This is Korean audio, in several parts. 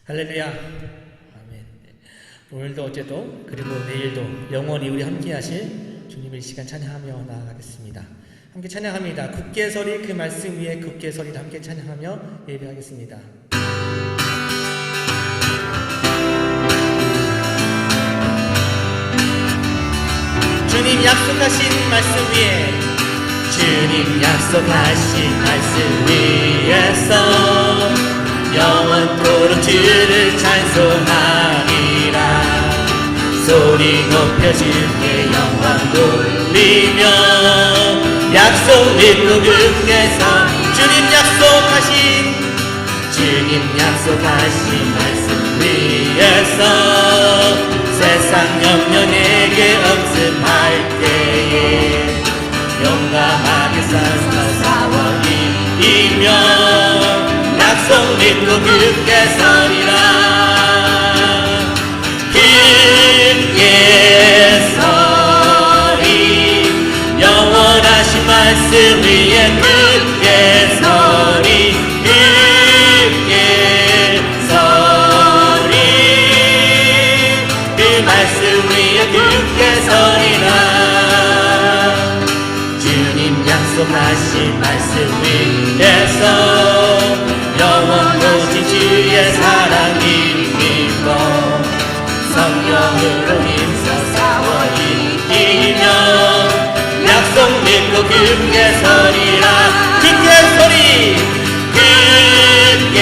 할렐루야. 아멘. 오늘도 어제도 그리고 내일도 영원히 우리 함께 하실 주님의 시간 찬양하며 나아가겠습니다. 함께 찬양합니다. 굳게 서리 그 말씀 위에 굳게 서리 함께 찬양하며 예배하겠습니다. 주님 약속하신 말씀 위에 주님 약속하신 말씀 위에서 영원토록 주를 찬송하리라. 소리 높여 주께 영광 돌리며 약속 믿고 굳게 서 주님 약속하신 말씀 위에서 세상 염려 내게 없음할 때에 용감하게 서서 싸워 이기며 약속 믿고 굳게 서리라. 굳게 서리 영원하신 말씀 위에 굳게 서리 굳게 서리 그 말씀 위에 굳게 서리라. 주님 약속하신 말씀 위에서 영원토록 주의 사랑 힘입어 성령으로 힘써 싸워 이기며 약속 믿고 굳게 서리라. 굳게 서리 굳게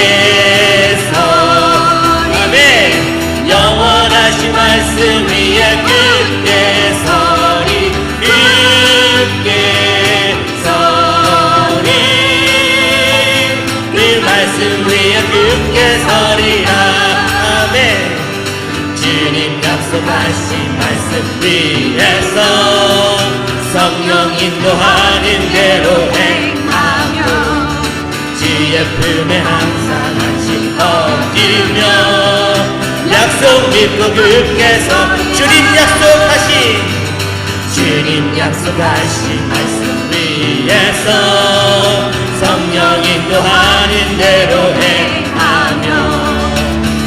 서리 아멘. 영원하신 말씀 위에 굳게 서리 굳게 서리 그 말씀 위에 굳게 서리라. 아멘. 주님 약속하신 말씀 위에서 성령 인도하는 대로 행하며 주의 품에 항상 안식 얻으며 약속 믿고 굳게 서 주님 약속하신 말씀 위에서 성령 인도하는 대로 행하며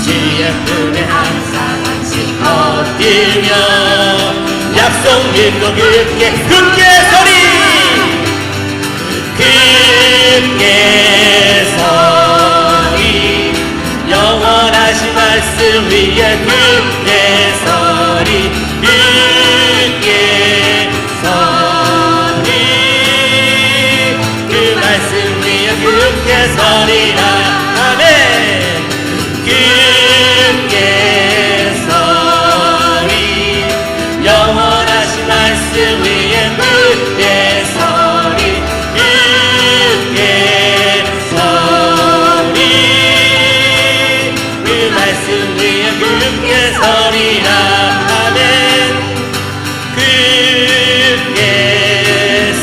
주의 품에 항상 안식 얻으며 약속 믿고 굳게 서리 굳게 서리 영원하신 말씀 위에 굳게 서리 굳게 서리 그 말씀 위에 굳게 서리라. 아멘. 굳게 서리 영원하신 말씀 위에 굳게 서리 굳게 서리 그 말씀 위에 굳게 서리라. 아멘. 굳게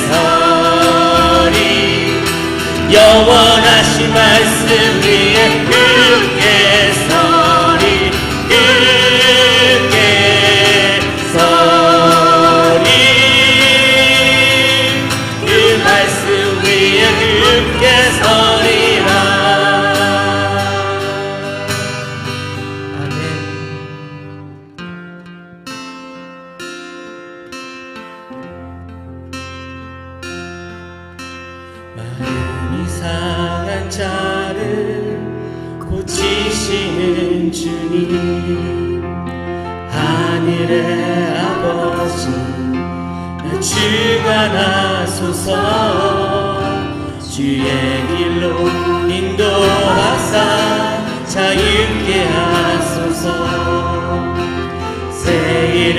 서리 영원하신 말씀 위에 굳게 서리 굳게 서리 그 말씀 위에 굳게 서리라. 마음이 상한 자를 고치시는 주님 하늘의 아버지 주관하소서. 주의 길로 인도하사 자유케 하소서. 새 일을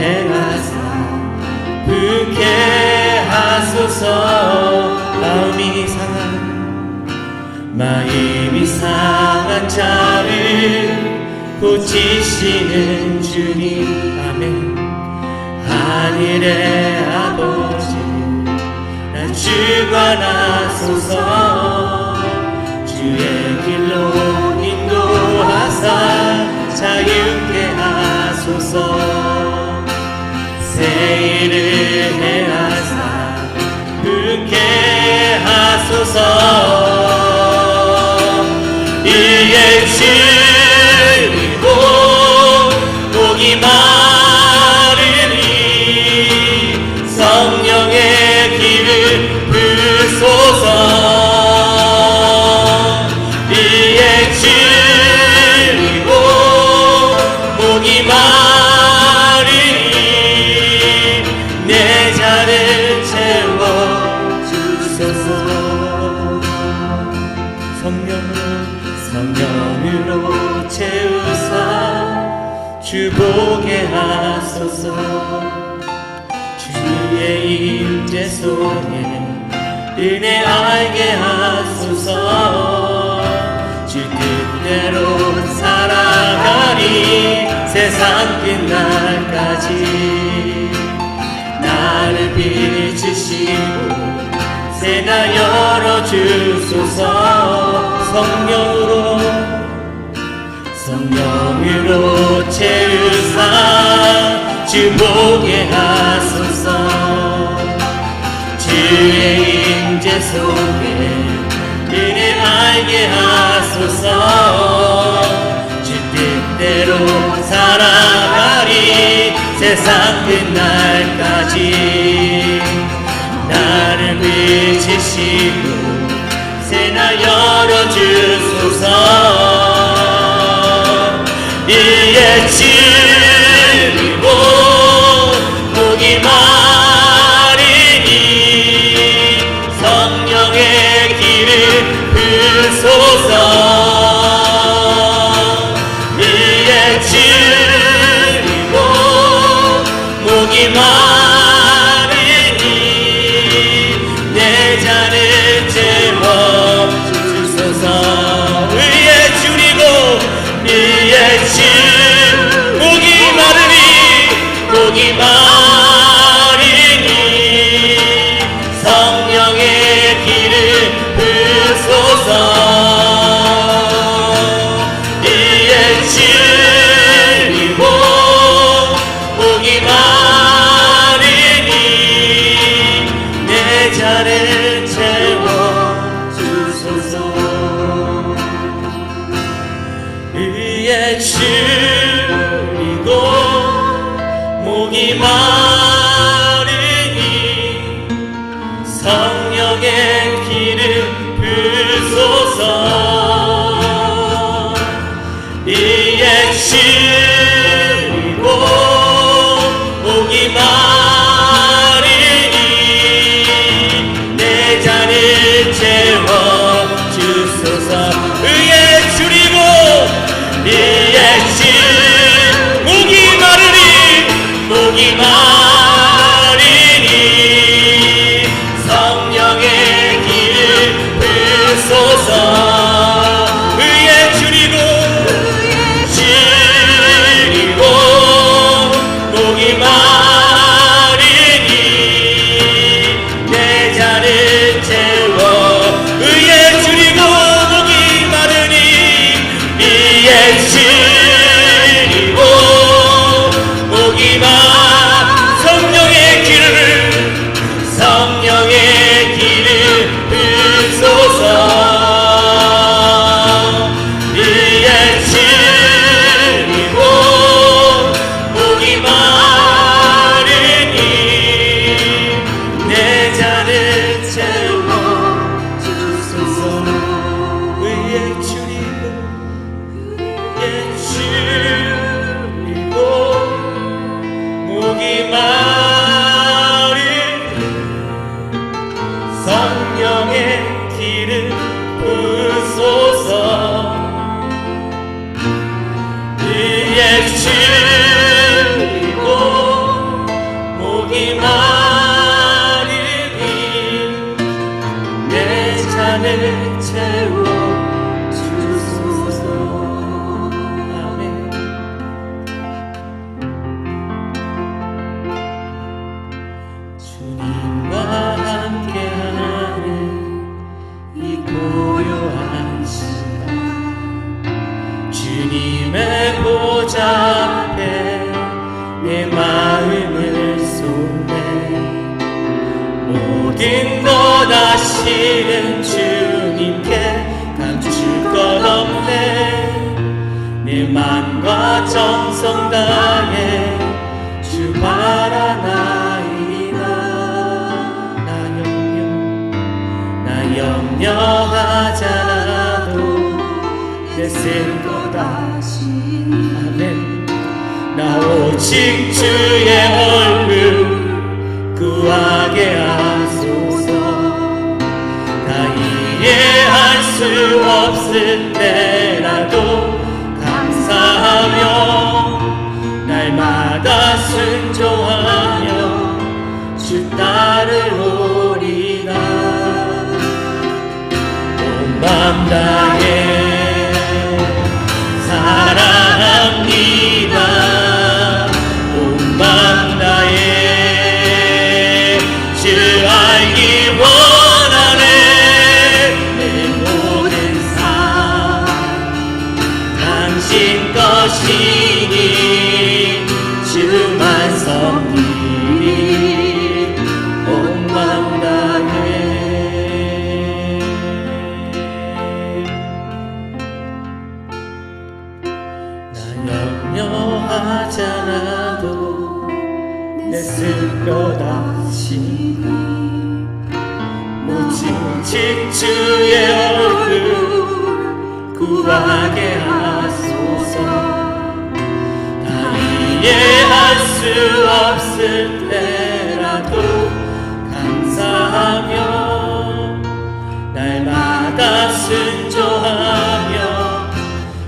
행하사 부게 하소서. 마음이 상한 자를 고치시는 주님 아멘. 하늘의 아버지 나 주관하소서. 주의 길로 인도하사 자유케 하소서. 새 일을 행하사 부게 하소서. 이에 주 주소서. 성령으로 채우사 주 보게 하소서. 주의 임재 속에 은혜 알게 하소서. 주 뜻대로 살아가리 세상 끝날까지. 나를 비추시고 새나 열어주소서. 성령으로 채우사 주 보게 하소서. 주의 임재 속에 은혜 알게 하소서. 주 뜻대로 살아가리 세상 끝날까지. 나를 비추시고 새나 열어주소서. 이에 줄이고 목이 마르니 성령의 길을 부소서. 이에 줄이고 목이 마르니 내 잔을 채워주소서. 위에 줄이고 위에 목이 마르니 목이 마르니 성령의 길을 부소서. 위에 줄이고 목이 마르니 내 잔을 채워주소서. 위에 줄이고 목이 마르니 성령의 길을 부소서. 위에 줄이고 목이 마르니 내 잔을 채워주소서. 위에 줄이고 위에 목이 마르니 목이 마르니 성령의 길을 부소서. 위에 줄이고 목이 마르니 내 잔을 채워. 위에 줄이고 목이 마르니 위에 줄이고 목이 성령의 길을 부소서. 위에 줄이고 목이 마르니 내 잔을 채워주소서. 위에 줄이고 목이 마르니 성령의 길을 부소서. 위에 줄이고 목이 마르니 내 잔을 채워주소서. 아멘. 주님과 함께하는 이 고요한 시간, 주님의 보좌 앞에 내 마음을 쏟네. 모든 것 아시는 주님께 감출 것 없네. 내 맘과 정성 다해 주 바라나이다. 나 염려하지 않아도 내 쓸 것 아시니. 아멘. 나 오직 주의 얼굴 구하게 하소서. 없을 때라도 감사하며 날마다 순종하며 주 따르오리라. 온 맘 다해 사랑합니다. 온 맘 다해 주 알기 원하네. 내 모든 삶 당신 것이니 주만 섬기리. 온 맘 다해. 나 염려하잖아도 애쓸 것 아시니 오직 주의 얼굴 구하게 하소서. 다 이해할 수 없을 때라도 감사하며 날마다 순종하며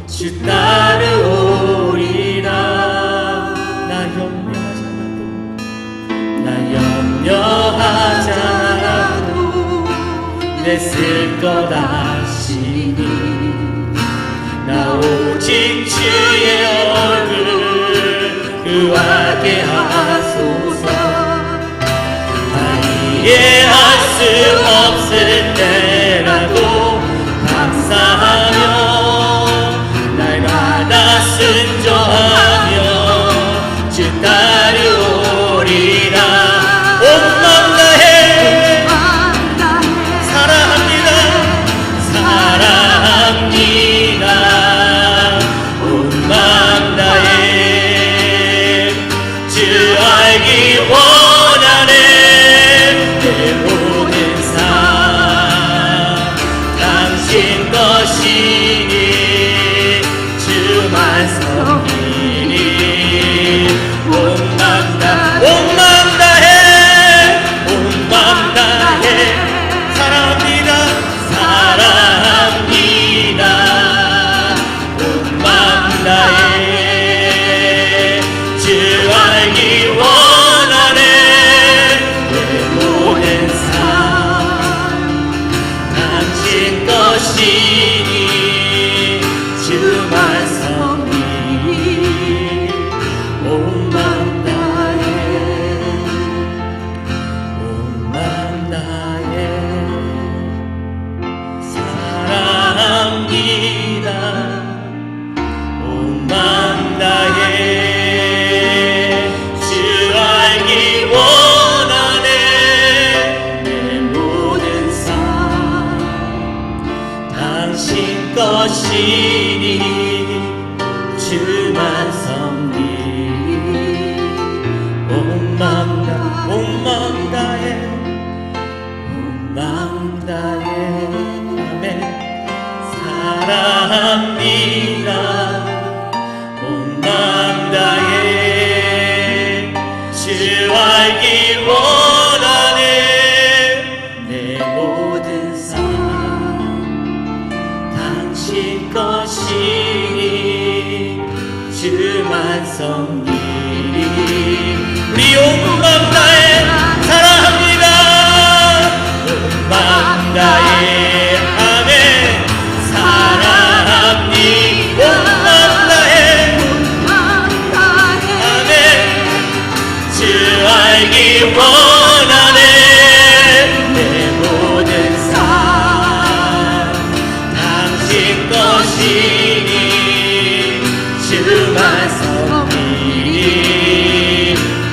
주 따르오리라. 나 염려하잖아도 애쓸 것 아시니 나 오직 주의 얼굴 구하게 하소서. 다 이해할 수 없을 때라도 감사하며 날마다 순종하며 주 따르오리라. 온 맘 다해 사랑합니다. 사랑합니다. 온 맘 다해 주 알기 원하네. 내 모든 삶 당신 것이니 주만 섬기리. 온 맘 다해 온 맘 다해 사랑합니다. 사랑합니다. 온 맘 다해 주 알기 원하네. 내 모든 삶 당신 것이니 주만 섬기리. 온 맘 다해 온 맘 다해 사랑합니다. 온 맘 다해 주 알기 원하네. 내 모든 삶 당신 것이니 주만 섬기리. 온 맘 다해 온 맘 다해 아멘. 사랑합니다. 온 맘 다해 주 알기 원하네. 내 모든 삶 당신 것이니 주만 섬기리. 우리 온 맘 다해 사랑합니다. 온 맘 다해 아멘. 사랑합니다. 온 맘 다해 아멘. 주 알기 원하네. 내 모든 삶 당신 것이니 주만 섬기리.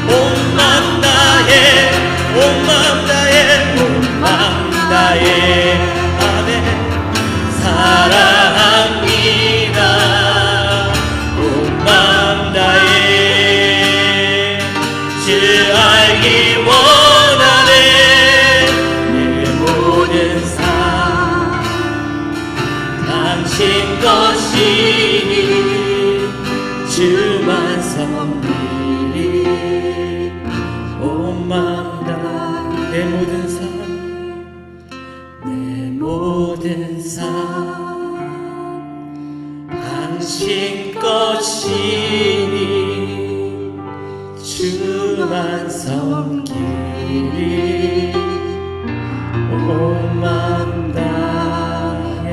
온 맘 다해 온 맘 다해 온 맘 다해 아멘. 사랑합니다. 온 맘 다해 주 알기 원하네. 내 모든 삶 당신 것이니 주만 섬기리. 온 맘 다 내 모든 삶 하신 것이니 주만 섬기리 온 마음 다해.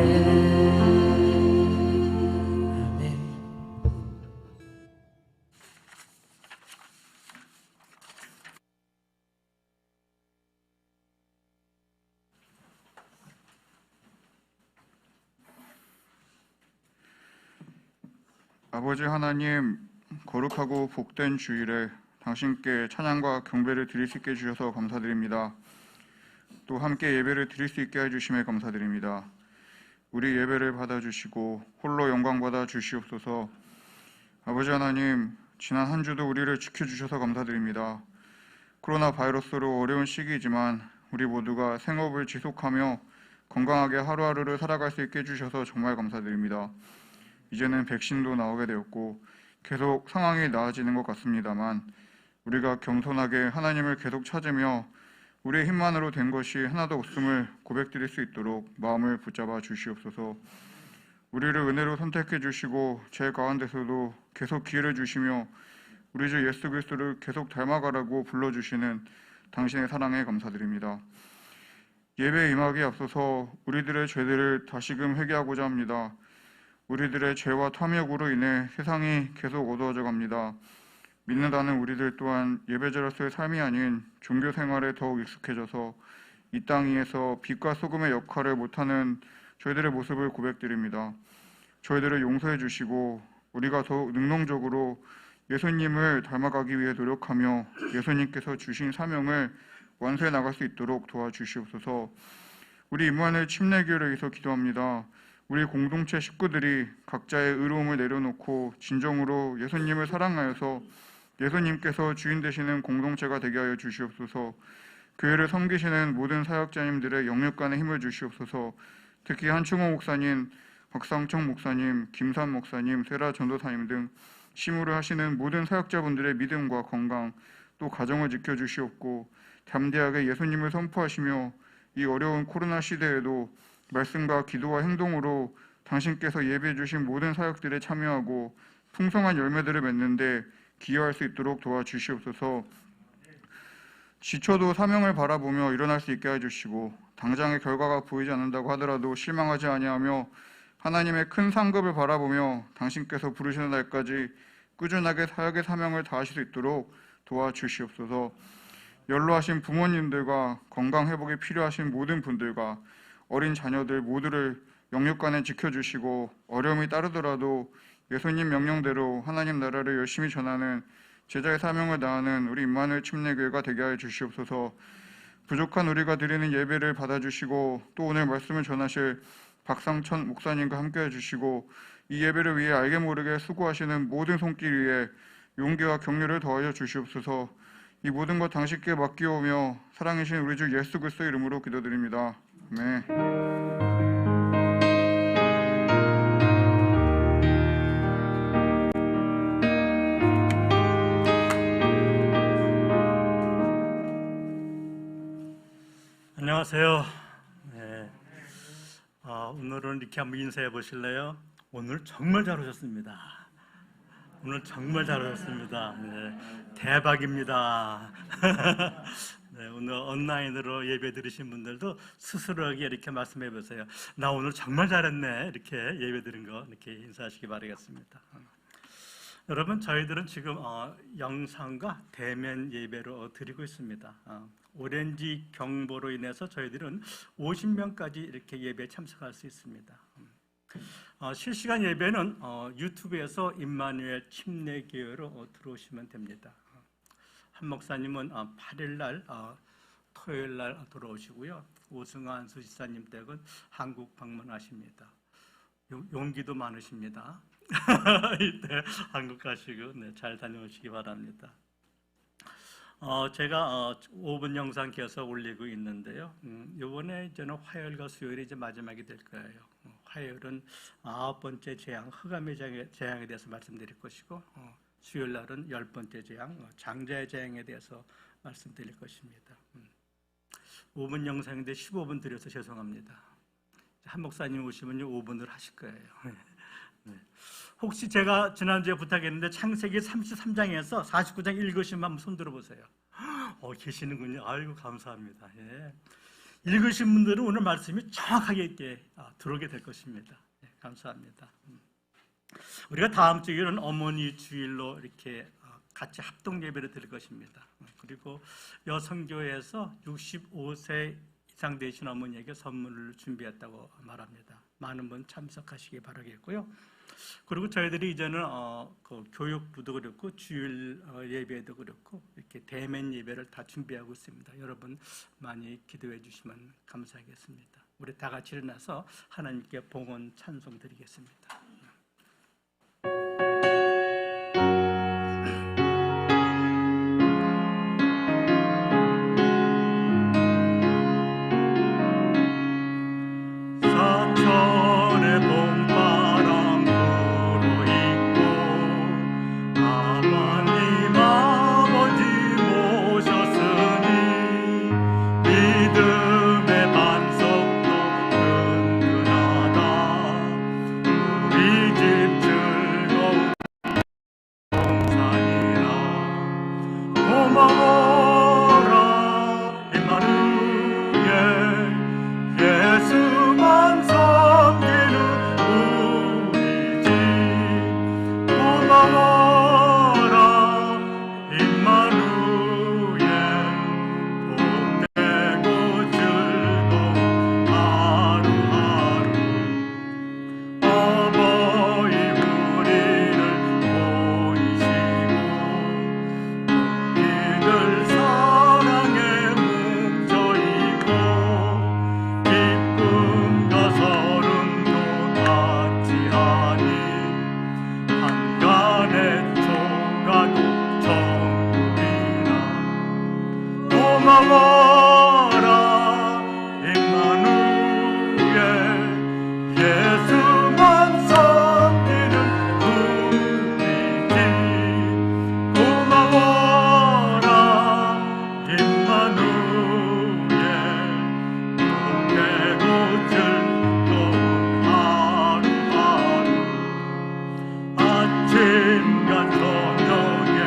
아멘. 아버지 하나님, 거룩하고 복된 주일에 당신께 찬양과 경배를 드릴 수 있게 해주셔서 감사드립니다. 또 함께 예배를 드릴 수 있게 해주심에 감사드립니다. 우리 예배를 받아주시고 홀로 영광 받아 주시옵소서. 아버지 하나님, 지난 한 주도 우리를 지켜주셔서 감사드립니다. 코로나 바이러스로 어려운 시기이지만 우리 모두가 생업을 지속하며 건강하게 하루하루를 살아갈 수 있게 해주셔서 정말 감사드립니다. 이제는 백신도 나오게 되었고 계속 상황이 나아지는 것 같습니다만 우리가 겸손하게 하나님을 계속 찾으며 우리의 힘만으로 된 것이 하나도 없음을 고백드릴 수 있도록 마음을 붙잡아 주시옵소서. 우리를 은혜로 선택해 주시고 제 가운데서도 계속 기회를 주시며 우리 주 예수 그리스도를 계속 닮아가라고 불러주시는 당신의 사랑에 감사드립니다. 예배에 임하기에 앞서서 우리들의 죄들을 다시금 회개하고자 합니다. 우리들의 죄와 탐욕으로 인해 세상이 계속 어두워져 갑니다. 믿는다는 우리들 또한 예배자로서의 삶이 아닌 종교 생활에 더욱 익숙해져서 이 땅 위에서 빛과 소금의 역할을 못하는 저희들의 모습을 고백드립니다. 저희들을 용서해 주시고 우리가 더욱 능동적으로 예수님을 닮아가기 위해 노력하며 예수님께서 주신 사명을 완수해 나갈 수 있도록 도와주시옵소서. 우리 임마누엘 침례교회를 위해서 기도합니다. 우리 공동체 식구들이 각자의 의로움을 내려놓고 진정으로 예수님을 사랑하여서 예수님께서 주인 되시는 공동체가 되게 하여 주시옵소서. 교회를 섬기시는 모든 사역자님들의 영육간에 힘을 주시옵소서. 특히 한충호 목사님, 박상청 목사님, 김산 목사님, 세라 전도사님 등 심우를 하시는 모든 사역자분들의 믿음과 건강 또 가정을 지켜주시옵고 담대하게 예수님을 선포하시며 이 어려운 코로나 시대에도 말씀과 기도와 행동으로 당신께서 예배해 주신 모든 사역들에 참여하고 풍성한 열매들을 맺는데 기여할 수 있도록 도와주시옵소서. 지쳐도 사명을 바라보며 일어날 수 있게 해주시고 당장의 결과가 보이지 않는다고 하더라도 실망하지 아니하며 하나님의 큰 상급을 바라보며 당신께서 부르시는 날까지 꾸준하게 사역의 사명을 다하실 수 있도록 도와주시옵소서. 연로하신 부모님들과 건강 회복이 필요하신 모든 분들과 어린 자녀들 모두를 영육간에 지켜주시고 어려움이 따르더라도 예수님 명령대로 하나님 나라를 열심히 전하는 제자의 사명을 다하는 우리 임마누엘 침례교회가 되게 하여 주시옵소서. 부족한 우리가 드리는 예배를 받아주시고 또 오늘 말씀을 전하실 박상천 목사님과 함께해 주시고 이 예배를 위해 알게 모르게 수고하시는 모든 손길 위에 용기와 격려를 더하여 주시옵소서. 이 모든 것 당신께 맡기오며 사랑이신 우리 주 예수 그리스도의 이름으로 기도드립니다. 아멘. 안녕하세요. 네. 오늘은 이렇게 한번 인사해 보실래요? 오늘 정말 잘 오셨습니다. 오늘 정말 잘 오셨습니다. 네. 대박입니다. 네, 오늘 온라인으로 예배 드리신 분들도 스스로에게 이렇게 말씀해 보세요. 나 오늘 정말 잘했네. 이렇게 예배 드린 거 이렇게 인사하시기 바라겠습니다. 여러분, 저희들은 지금 영상과 대면 예배로 드리고 있습니다. 오렌지 경보로 인해서 저희들은 50명까지 이렇게 예배에 참석할 수 있습니다. 실시간 예배는 유튜브에서 임마누엘 침례교회로 들어오시면 됩니다. 한 목사님은 8일날 토요일날 돌아오시고요. 오승환 수지사님 댁은 한국 방문하십니다. 용기도 많으십니다. 이때 한국 가시고 잘 다녀오시기 바랍니다. 제가 5분 영상 계속 올리고 있는데요. 이번에 저는 화요일과 수요일이 이제 마지막이 될 거예요. 화요일은 9번째 재앙, 흑암의 재앙에 대해서 말씀드릴 것이고 수요일 날은 10번째 재앙, 장자의 재앙에 대해서 말씀드릴 것입니다. 5분 영상인데 15분 드려서 죄송합니다. 한 목사님 오시면 5분을 하실 거예요. 혹시 제가 지난주에 부탁했는데 창세기 33장에서 49장 읽으시면 한번 손 들어보세요. 계시는군요. 아이고 감사합니다. 예. 읽으신 분들은 오늘 말씀이 정확하게 있게 들어오게 될 것입니다. 예, 감사합니다. 우리가 다음 주일은 어머니 주일로 이렇게 같이 합동 예배를 드릴 것입니다. 그리고 여성교회에서 65세 이상 되신 어머니에게 선물을 준비했다고 말합니다. 많은 분 참석하시기 바라겠고요. 그리고 저희들이 이제는 그 교육부도 그렇고 주일 예배도 그렇고 이렇게 대면 예배를 다 준비하고 있습니다. 여러분 많이 기도해 주시면 감사하겠습니다. 우리 다 같이 일어나서 하나님께 봉헌 찬송 드리겠습니다. 사천의 봄바람 불어있고 하나님 아버지 모셨으니 믿음의 반석도 든든하다. 우리 집 즐거운 동산이라 고마워라 임마누엘 예수만 섬기는 우리 집 고마워라 임마누엘 복되고 즐거운 하루하루 어버이 우리를 보이시고 이들 사랑에 뭉쳐있고 기쁨과 서름도 같이 하니 한간의 초가도 천국이라 고마워라 임마누엘 예수만 섬기는 우리 집 고마워라 임마누엘 복되고 즐거운 하루하루 아침과 저녁에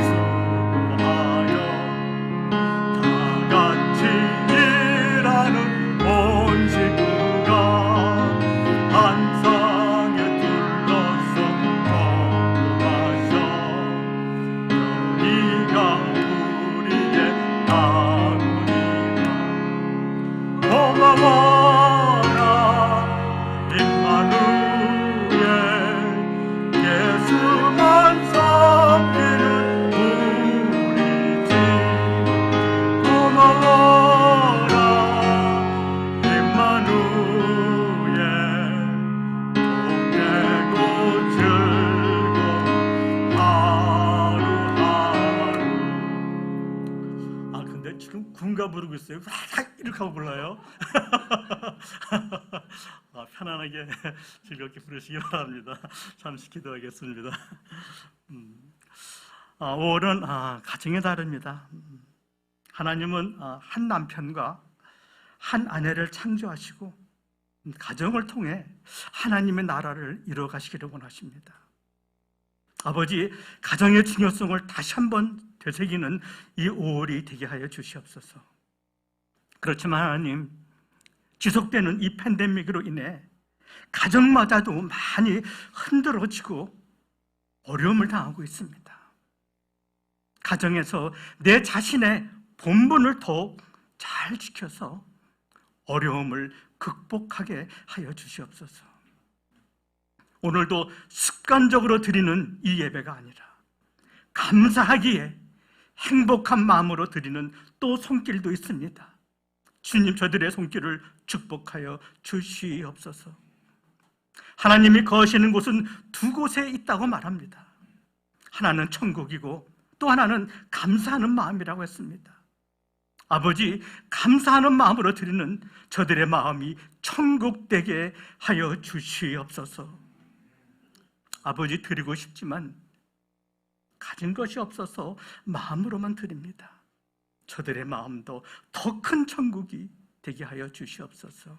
수고하여 다 같이 일하는 온 식구가 한 상에 둘러서 먹고 마셔 너희가 우리의 나누니라 고마워라 임마누엘 예수만 섬기는 우리 집 고마워라 임마누엘 복되고 즐거운 하루하루. 근데 지금 군가 부르고 있어요. 이렇게 하고 불러요. 편안하게 즐겁게 부르시기 바랍니다. 잠시 기도하겠습니다. 5월은 가정의 달입니다. 하나님은 한 남편과 한 아내를 창조하시고 가정을 통해 하나님의 나라를 이루어가시기를 원하십니다. 아버지, 가정의 중요성을 다시 한번 되새기는 이 5월이 되게 하여 주시옵소서. 그렇지만 하나님, 지속되는 이 팬데믹으로 인해 가정마저도 많이 흔들어지고 어려움을 당하고 있습니다. 가정에서 내 자신의 본분을 더욱 잘 지켜서 어려움을 극복하게 하여 주시옵소서. 오늘도 습관적으로 드리는 이 예배가 아니라 감사하기에 행복한 마음으로 드리는 또 손길도 있습니다. 주님, 저들의 손길을 축복하여 주시옵소서. 하나님이 거하시는 곳은 두 곳에 있다고 말합니다. 하나는 천국이고 또 하나는 감사하는 마음이라고 했습니다. 아버지, 감사하는 마음으로 드리는 저들의 마음이 천국 되게 하여 주시옵소서. 아버지, 드리고 싶지만 가진 것이 없어서 마음으로만 드립니다. 저들의 마음도 더 큰 천국이 되게 하여 주시옵소서.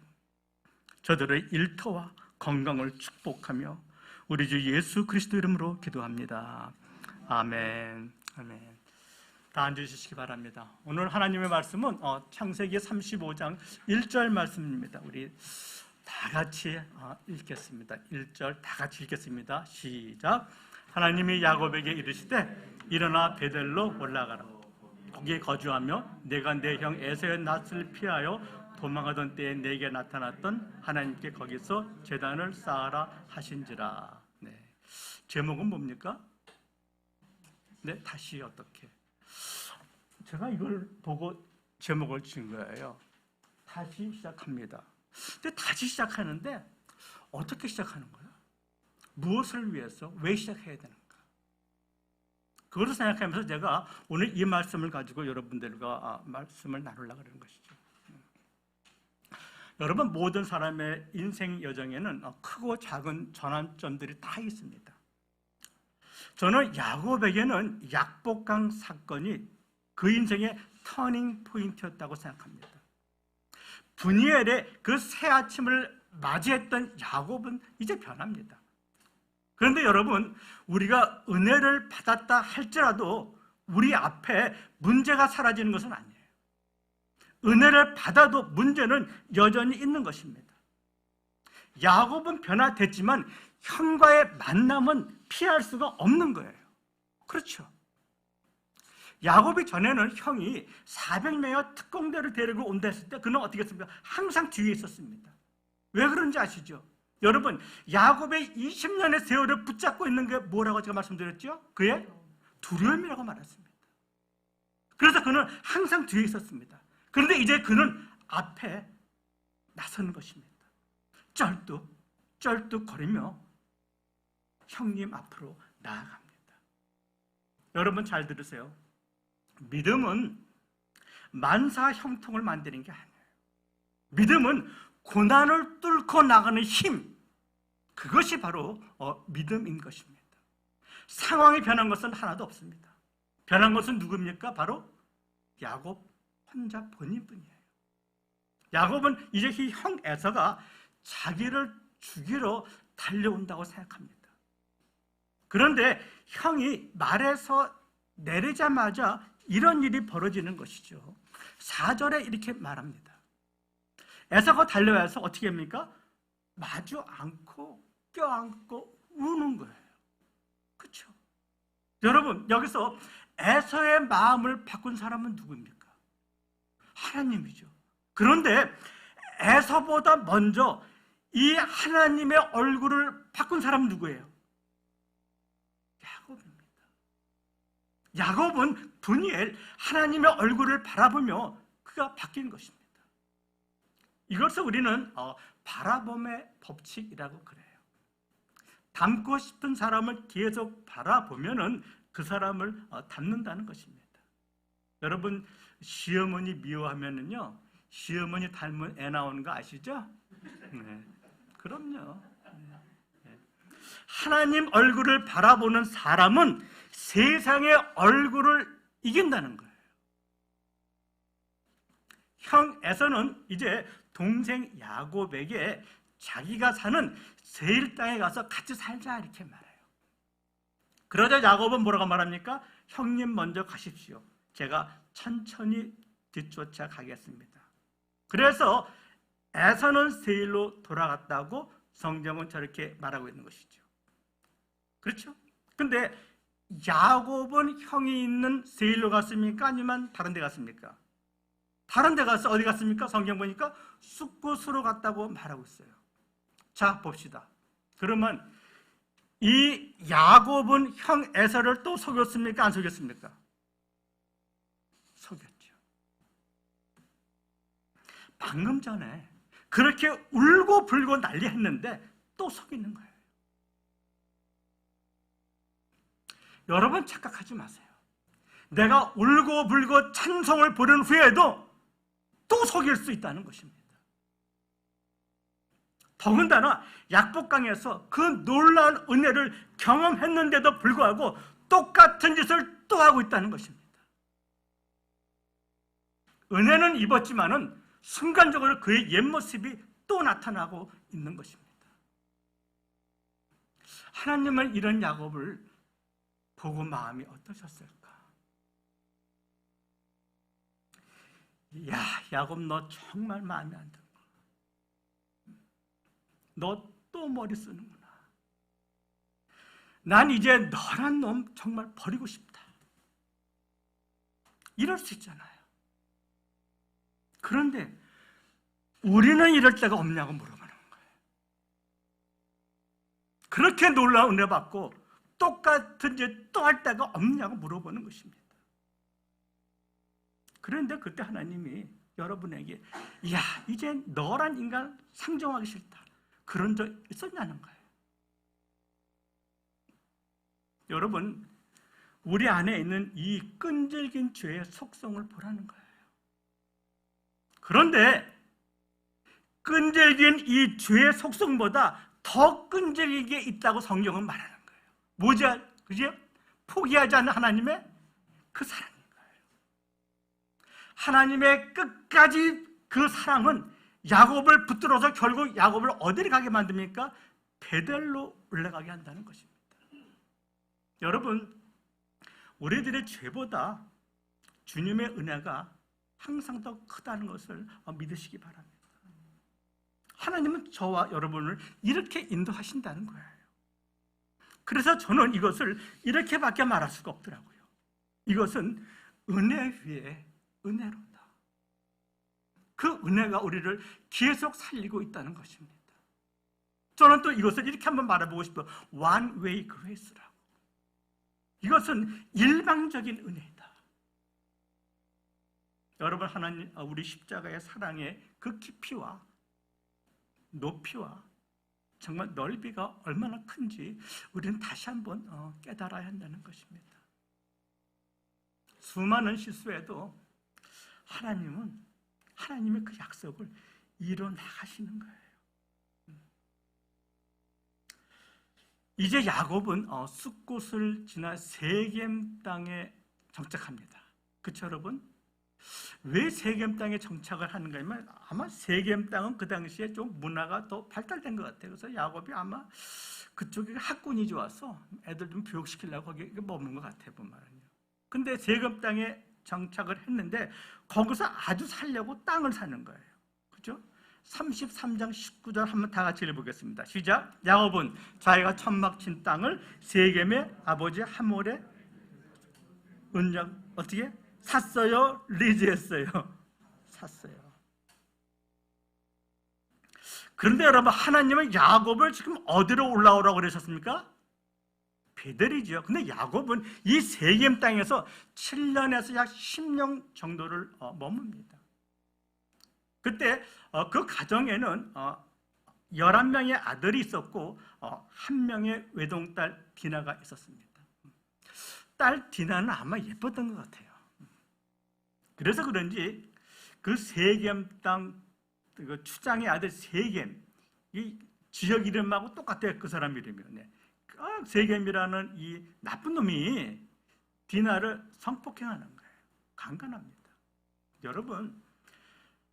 저들의 일터와 건강을 축복하며 우리 주 예수 그리스도 이름으로 기도합니다. 아멘. 아멘. 다 앉으시기 바랍니다. 오늘 하나님의 말씀은 창세기 35장 1절 말씀입니다. 우리 다 같이 읽겠습니다. 1절 다 같이 읽겠습니다. 시작. 하나님이 야곱에게 이르시되 일어나 베델로 올라가라. 거기에 거주하며 내가 내 형 에서의 낯을 피하여 도망하던 때에 내게 나타났던 하나님께 거기서 제단을 쌓아라 하신지라. 네. 제목은 뭡니까? 네, 다시 어떻게? 제가 이걸 보고 제목을 지은 거예요. 다시 시작합니다. 근데 다시 시작하는데 어떻게 시작하는 거야? 무엇을 위해서? 왜 시작해야 되는가? 그것을 생각하면서 제가 오늘 이 말씀을 가지고 여러분들과 말씀을 나누려고 하는 것이죠. 여러분, 모든 사람의 인생 여정에는 크고 작은 전환점들이 다 있습니다. 저는 야곱에게는 약복강 사건이 그 인생의 터닝 포인트였다고 생각합니다. 브니엘의 그 새 아침을 맞이했던 야곱은 이제 변합니다. 그런데 여러분, 우리가 은혜를 받았다 할지라도 우리 앞에 문제가 사라지는 것은 아니에요. 은혜를 받아도 문제는 여전히 있는 것입니다. 야곱은 변화됐지만 형과의 만남은 피할 수가 없는 거예요. 그렇죠? 야곱이 전에는 형이 400명의 특공대를 데리고 온다 했을 때 그는 어떻게 했습니까? 항상 뒤에 있었습니다. 왜 그런지 아시죠? 여러분, 야곱의 20년의 세월을 붙잡고 있는 게 뭐라고 제가 말씀드렸죠? 그의 두려움이라고 말했습니다. 그래서 그는 항상 뒤에 있었습니다. 그런데 이제 그는 앞에 나서는 것입니다. 쩔뚝거리며 형님 앞으로 나아갑니다. 여러분 잘 들으세요. 믿음은 만사 형통을 만드는 게 아니에요. 믿음은 고난을 뚫고 나가는 힘, 그것이 바로 믿음인 것입니다. 상황이 변한 것은 하나도 없습니다. 변한 것은 누굽니까? 바로 야곱 혼자 본인뿐이에요. 야곱은 이제 이 형 에서가 자기를 죽이러 달려온다고 생각합니다. 그런데 형이 말에서 내리자마자 이런 일이 벌어지는 것이죠. 4절에 이렇게 말합니다. 에서가 달려와서 어떻게 합니까? 마주 앉고 껴안고 우는 거예요. 그렇죠? 여러분, 여기서 에서의 마음을 바꾼 사람은 누구입니까? 하나님이죠. 그런데 에서보다 먼저 이 하나님의 얼굴을 바꾼 사람은 누구예요? 야곱입니다. 야곱은 브니엘 하나님의 얼굴을 바라보며 그가 바뀐 것입니다. 이것을 우리는 바라봄의 법칙이라고 그래요. 닮고 싶은 사람을 계속 바라보면은 그 사람을 닮는다는 것입니다. 여러분, 시어머니 미워하면은요, 시어머니 닮은 애 나오는 거 아시죠? 네, 그럼요. 네. 하나님 얼굴을 바라보는 사람은 세상의 얼굴을 이긴다는 거예요. 형 에서는 이제 동생 야곱에게 자기가 사는 세일 땅에 가서 같이 살자 이렇게 말해요. 그러자 야곱은 뭐라고 말합니까? 형님 먼저 가십시오. 제가 천천히 뒤쫓아 가겠습니다. 그래서 에서는 세일로 돌아갔다고 성경은 저렇게 말하고 있는 것이죠. 그렇죠? 근데 야곱은 형이 있는 세일로 갔습니까? 아니면 다른 데 갔습니까? 다른 데 가서 어디 갔습니까? 성경 보니까 숫곳으로 갔다고 말하고 있어요. 자, 봅시다. 그러면 이 야곱은 형 에서를 또 속였습니까? 안 속였습니까? 속였죠. 방금 전에 그렇게 울고 불고 난리했는데 또 속이는 거예요. 여러분 착각하지 마세요. 내가 울고 불고 찬송을 부른 후에도 또 속일 수 있다는 것입니다. 더군다나 약복강에서 그 놀라운 은혜를 경험했는데도 불구하고 똑같은 짓을 또 하고 있다는 것입니다. 은혜는 입었지만은 순간적으로 그의 옛 모습이 또 나타나고 있는 것입니다. 하나님은 이런 야곱을 보고 마음이 어떠셨을까? 야, 야곱 너 정말 마음에 안 든다. 너 또 머리 쓰는구나. 난 이제 너란 놈 정말 버리고 싶다. 이럴 수 있잖아요. 그런데 우리는 이럴 때가 없냐고 물어보는 거예요. 그렇게 놀라운 은혜 받고 똑같은 짓 또 할 때가 없냐고 물어보는 것입니다. 그런데 그때 하나님이 여러분에게 야, 이제 너란 인간 상종하기 싫다. 그런 적 있었냐는 거예요. 여러분, 우리 안에 있는 이 끈질긴 죄의 속성을 보라는 거예요. 그런데 끈질긴 이 죄의 속성보다 더 끈질기게 있다고 성경은 말하는 거예요. 뭐지? 그죠? 포기하지 않는 하나님의 그 사랑인 거예요. 하나님의 끝까지 그 사랑은 야곱을 붙들어서 결국 야곱을 어디를 가게 만듭니까? 베델로 올라가게 한다는 것입니다. 여러분, 우리들의 죄보다 주님의 은혜가 항상 더 크다는 것을 믿으시기 바랍니다. 하나님은 저와 여러분을 이렇게 인도하신다는 거예요. 그래서 저는 이것을 이렇게밖에 말할 수가 없더라고요. 이것은 은혜 위에 은혜로다. 그 은혜가 우리를 계속 살리고 있다는 것입니다. 저는 또 이것을 이렇게 한번 말해보고 싶어요. One way grace라고. 이것은 일방적인 은혜다. 여러분, 하나님, 우리 십자가의 사랑의 그 깊이와 높이와 정말 넓이가 얼마나 큰지 우리는 다시 한번 깨달아야 한다는 것입니다. 수많은 실수에도 하나님은 하나님의 그 약속을 이뤄나가시는 거예요. 이제 야곱은 숫곳을 지나 세겜 땅에 정착합니다. 그렇죠, 여러분? 왜 세겜 땅에 정착을 하는가 하면 아마 세겜 땅은 그 당시에 좀 문화가 더 발달된 것 같아요. 그래서 야곱이 아마 그쪽에 학군이 좋아서 애들 좀 교육시키려고 거기 머무는 것 같아요, 보면요. 근데 세겜 땅에 정착을 했는데 거기서 아주 살려고 땅을 사는 거예요. 그죠? 33장 19절 한번 다 같이 읽어보겠습니다. 시작. 야곱은 자기가 천막 친 땅을 세겜의 아버지 하몰의 은장 어떻게? 샀어요? 리즈했어요? 샀어요. 그런데 여러분, 하나님은 야곱을 지금 어디로 올라오라고 그러셨습니까? 베델이죠. 근데 야곱은 이 세겜 땅에서 7년에서 약 10년 정도를 머뭅니다. 그때 그 가정에는 11명의 아들이 있었고 1명의 외동딸 디나가 있었습니다. 딸 디나는 아마 예뻤던 것 같아요. 그래서 그런지 그 세겜 땅 그 추장의 아들 세겜, 이 지역 이름하고 똑같아요. 그 사람 이름이요. 네. 세겜이라는 이 나쁜 놈이 디나를 성폭행하는 거예요. 강간합니다. 여러분,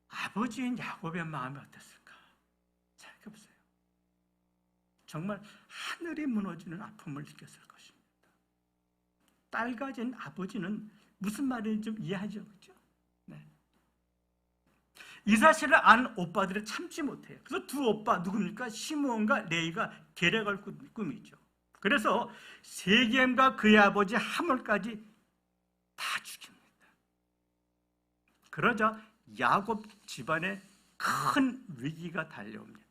아버지인 야곱의 마음이 어땠을까? 생각해보세요. 정말 하늘이 무너지는 아픔을 느꼈을 것입니다. 딸 가진 아버지는 무슨 말인지 좀 이해하죠, 그렇죠? 네. 이 사실을 안 오빠들이 참지 못해요. 그래서 두 오빠 누굽니까? 시므온과 레이가 계략을 꾸미죠. 그래서 세겜과 그의 아버지 하몰까지 다 죽입니다. 그러자 야곱 집안에 큰 위기가 달려옵니다.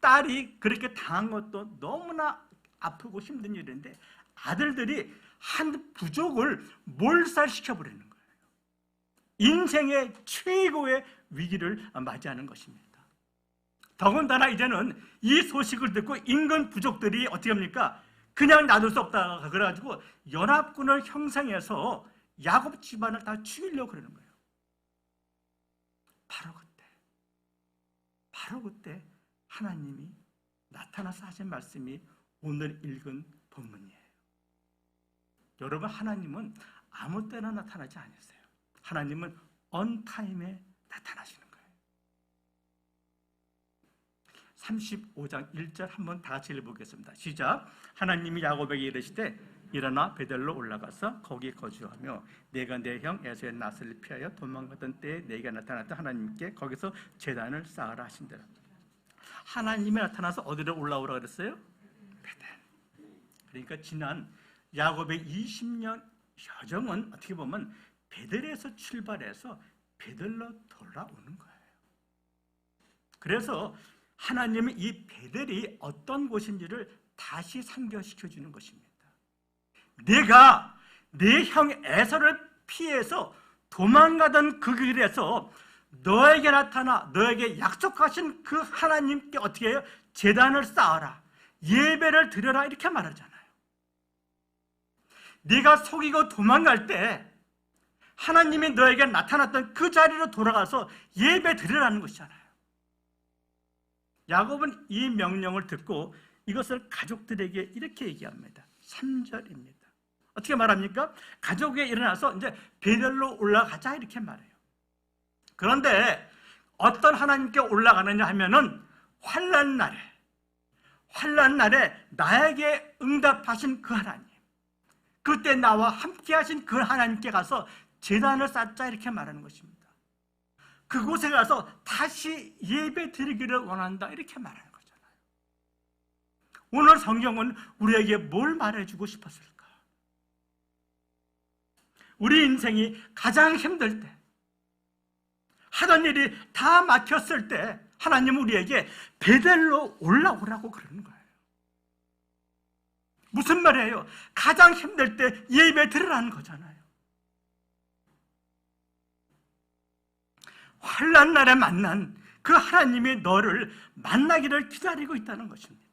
딸이 그렇게 당한 것도 너무나 아프고 힘든 일인데 아들들이 한 부족을 몰살시켜버리는 거예요. 인생의 최고의 위기를 맞이하는 것입니다. 더군다나 이제는 이 소식을 듣고 인근 부족들이 어떻게 합니까? 그냥 놔둘 수 없다. 그래가지고 연합군을 형성해서 야곱 집안을 다 죽이려고 그러는 거예요. 바로 그때 하나님이 나타나서 하신 말씀이 오늘 읽은 본문이에요. 여러분, 하나님은 아무 때나 나타나지 않으세요. 하나님은 on time에 나타나시는 거예요. 35장 1절 한번 다 같이 읽어보겠습니다. 시작. 하나님이 야곱에게 이르시되 일어나 베델로 올라가서 거기 거주하며 내가 내 형 에서의 낯을 피하여 도망가던 때에 내게 나타났던 하나님께 거기서 제단을 쌓으라 하신대로. 하나님이 나타나서 어디로 올라오라 그랬어요? 베델. 그러니까 지난 야곱의 20년 여정은 어떻게 보면 베델에서 출발해서 베델로 돌아오는 거예요. 그래서 하나님은 이 베델이 어떤 곳인지를 다시 상기시켜주는 것입니다. 내가 내 형 에서를 피해서 도망가던 그 길에서 너에게 나타나 너에게 약속하신 그 하나님께 어떻게 해요? 제단을 쌓아라, 예배를 드려라, 이렇게 말하잖아요. 네가 속이고 도망갈 때 하나님이 너에게 나타났던 그 자리로 돌아가서 예배 드리라는 것이잖아요. 야곱은 이 명령을 듣고 이것을 가족들에게 이렇게 얘기합니다. 3절입니다. 어떻게 말합니까? 가족에 일어나서 이제 베델로 올라가자 이렇게 말해요. 그런데 어떤 하나님께 올라가느냐 하면은 환난 날에 나에게 응답하신 그 하나님, 그때 나와 함께 하신 그 하나님께 가서 제단을 쌓자 이렇게 말하는 것입니다. 그곳에 가서 다시 예배 드리기를 원한다 이렇게 말하는 거잖아요. 오늘 성경은 우리에게 뭘 말해주고 싶었을까? 우리 인생이 가장 힘들 때, 하던 일이 다 막혔을 때 하나님은 우리에게 베델로 올라오라고 그러는 거예요. 무슨 말이에요? 가장 힘들 때 예배 드리라는 거잖아요. 환난 날에 만난 그 하나님이 너를 만나기를 기다리고 있다는 것입니다.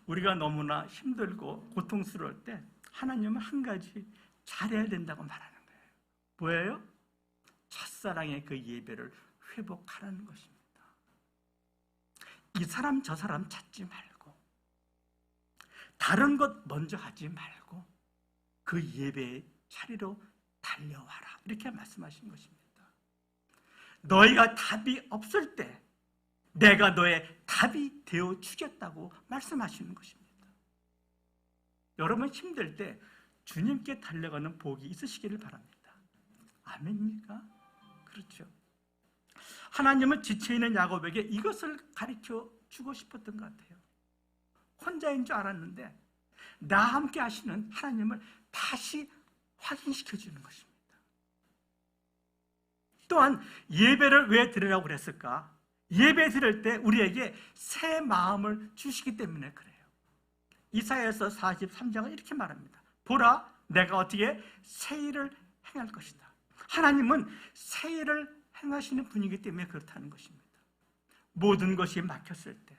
우리가 너무나 힘들고 고통스러울 때 하나님은 한 가지 잘해야 된다고 말하는 거예요. 뭐예요? 첫사랑의 그 예배를 회복하라는 것입니다. 이 사람 저 사람 찾지 말고 다른 것 먼저 하지 말고 그 예배의 자리로 달려와라 이렇게 말씀하신 것입니다. 너희가 답이 없을 때 내가 너의 답이 되어 주겠다고 말씀하시는 것입니다. 여러분 힘들 때 주님께 달려가는 복이 있으시기를 바랍니다. 아멘입니까? 그렇죠. 하나님은 지쳐있는 야곱에게 이것을 가르쳐 주고 싶었던 것 같아요. 혼자인 줄 알았는데 나와 함께 하시는 하나님을 다시 확인시켜 주는 것입니다. 또한 예배를 왜 드리라고 그랬을까? 예배 드릴 때 우리에게 새 마음을 주시기 때문에 그래요. 이사야서 43장은 이렇게 말합니다. 보라, 내가 어떻게 새 일을 행할 것이다. 하나님은 새 일을 행하시는 분이기 때문에 그렇다는 것입니다. 모든 것이 막혔을 때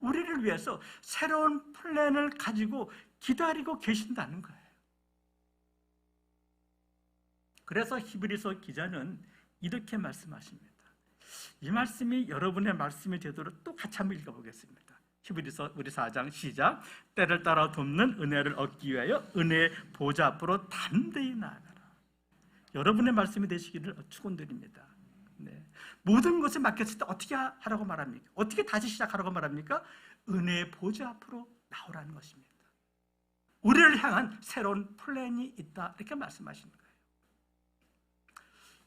우리를 위해서 새로운 플랜을 가지고 기다리고 계신다는 거예요. 그래서 히브리서 기자는 이렇게 말씀하십니다. 이 말씀이 여러분의 말씀이 되도록 또 같이 한번 읽어보겠습니다. 히브리서 우리 4장 시작. 때를 따라 돕는 은혜를 얻기 위하여 은혜의 보좌 앞으로 담대히 나아가라. 여러분의 말씀이 되시기를 축원드립니다. 네. 모든 것이 막혔을 때 어떻게 하라고 말합니까? 어떻게 다시 시작하라고 말합니까? 은혜의 보좌 앞으로 나오라는 것입니다. 우리를 향한 새로운 플랜이 있다 이렇게 말씀하시는 거예요.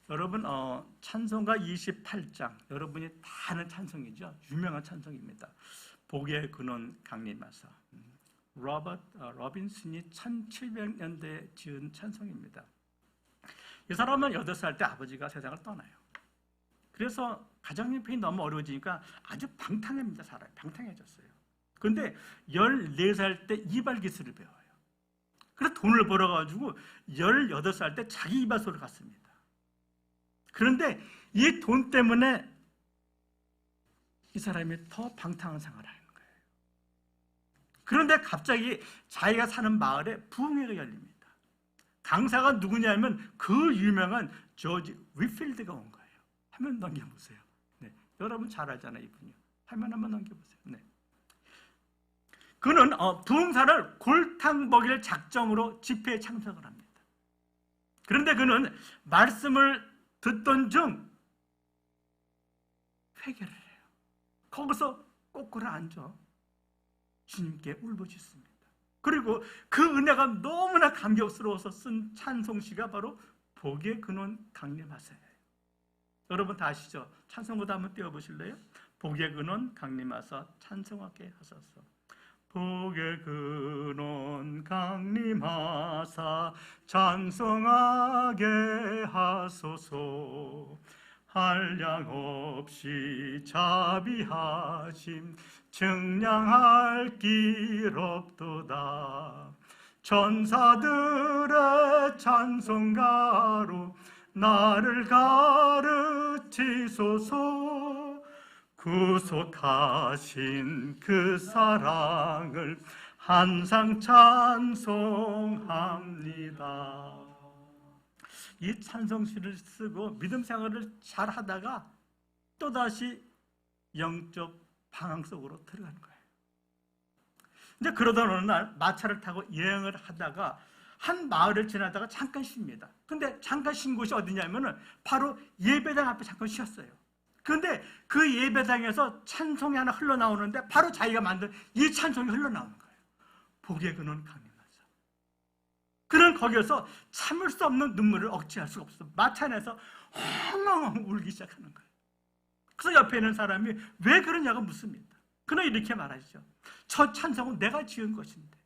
여러분 찬송가 28장 여러분이 다 아는 찬송이죠. 유명한 찬송입니다. 복의 근원 강림하사. 로빈슨이 1700년대에 지은 찬송입니다. 이 사람은 8살 때 아버지가 세상을 떠나요. 그래서 가정 형편이 너무 어려워지니까 아주 방탕합니다. 살아요. 방탕해졌어요. 그런데 14살 때 이발 기술을 배워요. 그래서 돈을 벌어가지고 18살 때 자기 이발소를 갔습니다. 그런데 이 돈 때문에 이 사람이 더 방탕한 생활을 하는 거예요. 그런데 갑자기 자기가 사는 마을에 부흥회가 열립니다. 강사가 누구냐면 그 유명한 조지 위필드가 온 거예요. 화면 넘겨보세요. 네. 여러분 잘 알잖아요, 이분이요. 화면 한번 넘겨보세요. 네. 그는 부흥사를 골탕 먹일 작정으로 집회에 참석을 합니다. 그런데 그는 말씀을 듣던 중 회개를 해요. 거기서 꼬꾸라 앉아 주님께 울부짖습니다. 그리고 그 은혜가 너무나 감격스러워서 쓴 찬송시가 바로 복의 근원 강림하세요. 여러분 다 아시죠? 찬송가도 한번 띄워보실래요? 복의 근원 강림하사 찬송하게 하소서. 복의 근원 강림하사 찬송하게 하소서. 한량없이 자비하심 증량할 길 없도다. 천사들의 찬송가로 나를 가르치소서. 구속하신 그 사랑을 항상 찬송합니다. 이 찬송시를 쓰고 믿음 생활을 잘 하다가 또다시 영적 방황 속으로 들어가는 거예요. 이제 그러다 어느 날 마차를 타고 여행을 하다가 한 마을을 지나다가 잠깐 쉽니다. 근데 잠깐 쉰 곳이 어디냐면은 바로 예배당 앞에 잠깐 쉬었어요. 그런데 그 예배당에서 찬송이 하나 흘러나오는데 바로 자기가 만든 이 찬송이 흘러나오는 거예요. 복의 근원 강림하사. 그는 거기에서 참을 수 없는 눈물을 억제할 수가 없어. 마차 안에서 엉엉 울기 시작하는 거예요. 그래서 옆에 있는 사람이 왜 그러냐고 묻습니다. 그는 이렇게 말하시죠. 저 찬송은 내가 지은 것인데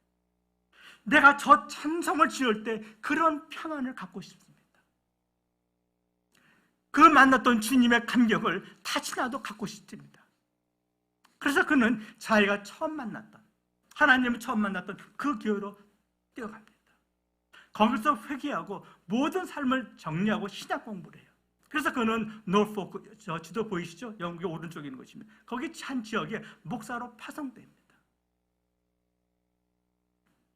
내가 저 찬송을 지을 때 그런 평안을 갖고 싶습니다. 그 만났던 주님의 감격을 다시 나도 갖고 싶습니다. 그래서 그는 자기가 처음 만났던 하나님을 처음 만났던 그 교회로 뛰어갑니다. 거기서 회개하고 모든 삶을 정리하고 신학 공부를 해요. 그래서 그는 노포크, 저 지도 보이시죠? 영국의 오른쪽에 있는 곳입니다. 거기 한 지역에 목사로 파송됩니다.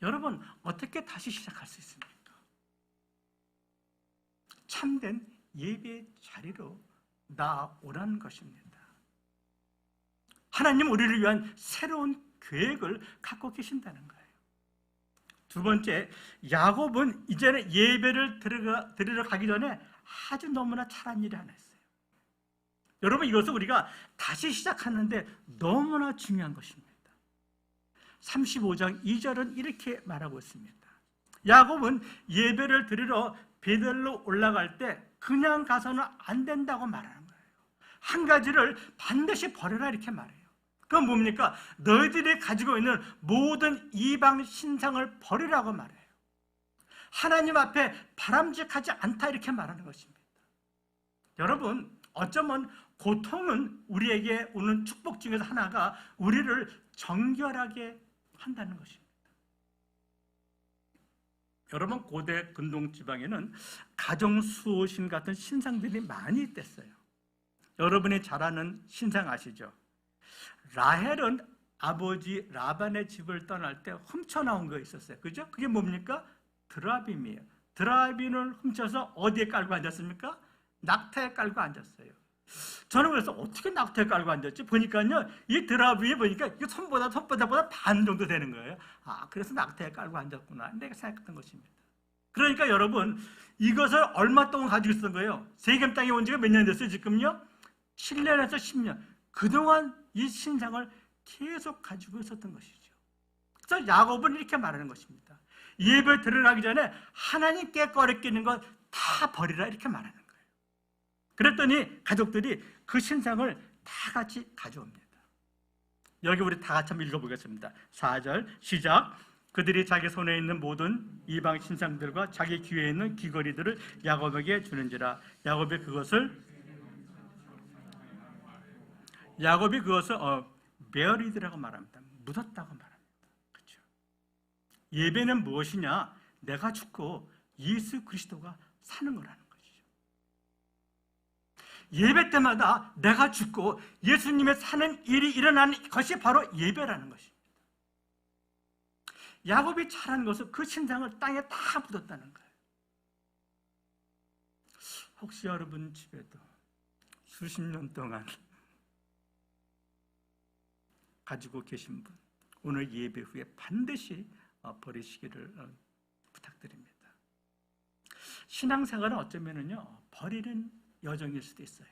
여러분, 어떻게 다시 시작할 수 있습니까? 참된 예배의 자리로 나오라는 것입니다. 하나님 우리를 위한 새로운 계획을 갖고 계신다는 거예요. 두 번째, 야곱은 이제는 예배를 드리러 가기 전에 아주 너무나 잘한 일이 하나 있어요. 여러분, 이것은 우리가 다시 시작하는데 너무나 중요한 것입니다. 35장 2절은 이렇게 말하고 있습니다. 야곱은 예배를 드리러 베델로 올라갈 때 그냥 가서는 안 된다고 말하는 거예요. 한 가지를 반드시 버려라 이렇게 말해요. 그건 뭡니까? 너희들이 가지고 있는 모든 이방 신상을 버리라고 말해요. 하나님 앞에 바람직하지 않다 이렇게 말하는 것입니다. 여러분, 어쩌면 고통은 우리에게 오는 축복 중에서 하나가 우리를 정결하게 한다는 것입니다. 여러분, 고대 근동 지방에는 가정수호신 같은 신상들이 많이 있댔어요. 여러분이 잘 아는 신상 아시죠? 라헬은 아버지 라반의 집을 떠날 때 훔쳐나온 거 있었어요. 그죠? 그게 뭡니까? 드라빔이에요. 드라빔을 훔쳐서 어디에 깔고 앉았습니까? 낙타에 깔고 앉았어요. 저는 그래서 어떻게 낙타에 깔고 앉았지? 보니까요, 이 드라빔이 보니까 이게 손바닥보다 반 정도 되는 거예요. 아, 그래서 낙타에 깔고 앉았구나. 내가 생각했던 것입니다. 그러니까 여러분, 이것을 얼마 동안 가지고 있었던 거예요? 세겜 땅에 온 지가 몇 년 됐어요, 지금요? 7년에서 10년. 그동안 이 신상을 계속 가지고 있었던 것이죠. 그래서 야곱은 이렇게 말하는 것입니다. 예배 들어가기 전에 하나님께 꺼리끼는 것 다 버리라 이렇게 말하는 거예요. 그랬더니 가족들이 그 신상을 다 같이 가져옵니다. 여기 우리 다 같이 한번 읽어보겠습니다. 4절 시작. 그들이 자기 손에 있는 모든 이방 신상들과 자기 귀에 있는 귀걸이들을 야곱에게 주는지라. 야곱이 그것을 베어리드라고 말합니다. 묻었다고 말합니다. 그렇죠? 예배는 무엇이냐? 내가 죽고 예수 그리스도가 사는 거라는 것이죠. 예배 때마다 내가 죽고 예수님의 사는 일이 일어나는 것이 바로 예배라는 것입니다. 야곱이 잘한 것은 그 신상을 땅에 다 묻었다는 거예요. 혹시 여러분 집에도 수십 년 동안 가지고 계신 분, 오늘 예배 후에 반드시 버리시기를 부탁드립니다. 신앙생활은 어쩌면은요, 버리는 여정일 수도 있어요.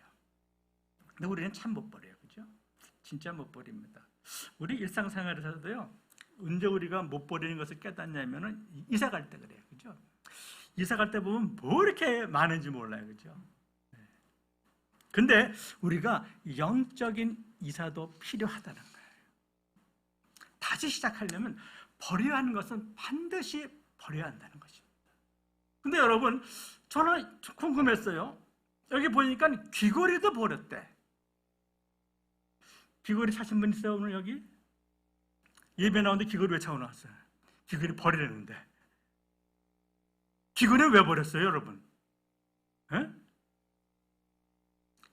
근데 우리는 참 못 버려요. 그죠? 진짜 못 버립니다. 우리 일상생활에서도요, 언제 우리가 못 버리는 것을 깨닫냐면은 이사 갈 때 그래요. 그죠? 이사 갈 때 보면 뭐 이렇게 많은지 몰라요. 그죠? 근데 우리가 영적인 이사도 필요하다는 거예요. 다시 시작하려면 버려야 하는 것은 반드시 버려야 한다는 것입니다. 근데 여러분, 저는 궁금했어요. 여기 보니까 귀걸이도 버렸대. 귀걸이 사신 분 있어요? 오늘 여기? 예배 나오는데 귀걸이 왜 차고 나왔어요? 귀걸이 버리려는데. 귀걸이는 왜 버렸어요, 여러분? 에?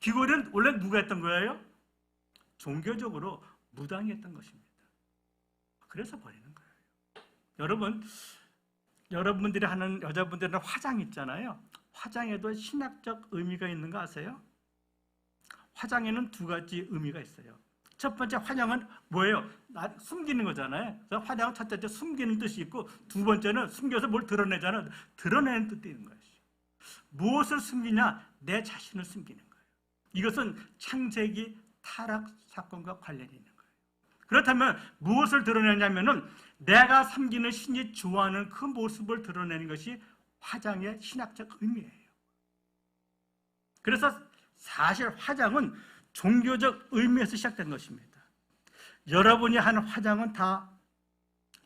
귀걸이는 원래 누가 했던 거예요? 종교적으로 무당이 했던 것입니다. 그래서 버리는 거예요. 여러분, 여러분들이 하는, 여자분들은 화장 있잖아요. 화장에도 신학적 의미가 있는 거 아세요? 화장에는 두 가지 의미가 있어요. 첫 번째 화장은 뭐예요? 숨기는 거잖아요. 그래서 화장은 첫째 숨기는 뜻이 있고, 두 번째는 숨겨서 뭘 드러내잖아요. 드러내는 뜻이 있는 거예요. 무엇을 숨기냐? 내 자신을 숨기는 거예요. 이것은 창세기 타락 사건과 관련이 있는 거예요. 그렇다면 무엇을 드러내냐면은 내가 섬기는 신이 좋아하는 그 모습을 드러내는 것이 화장의 신학적 의미예요. 그래서 사실 화장은 종교적 의미에서 시작된 것입니다. 여러분이 하는 화장은 다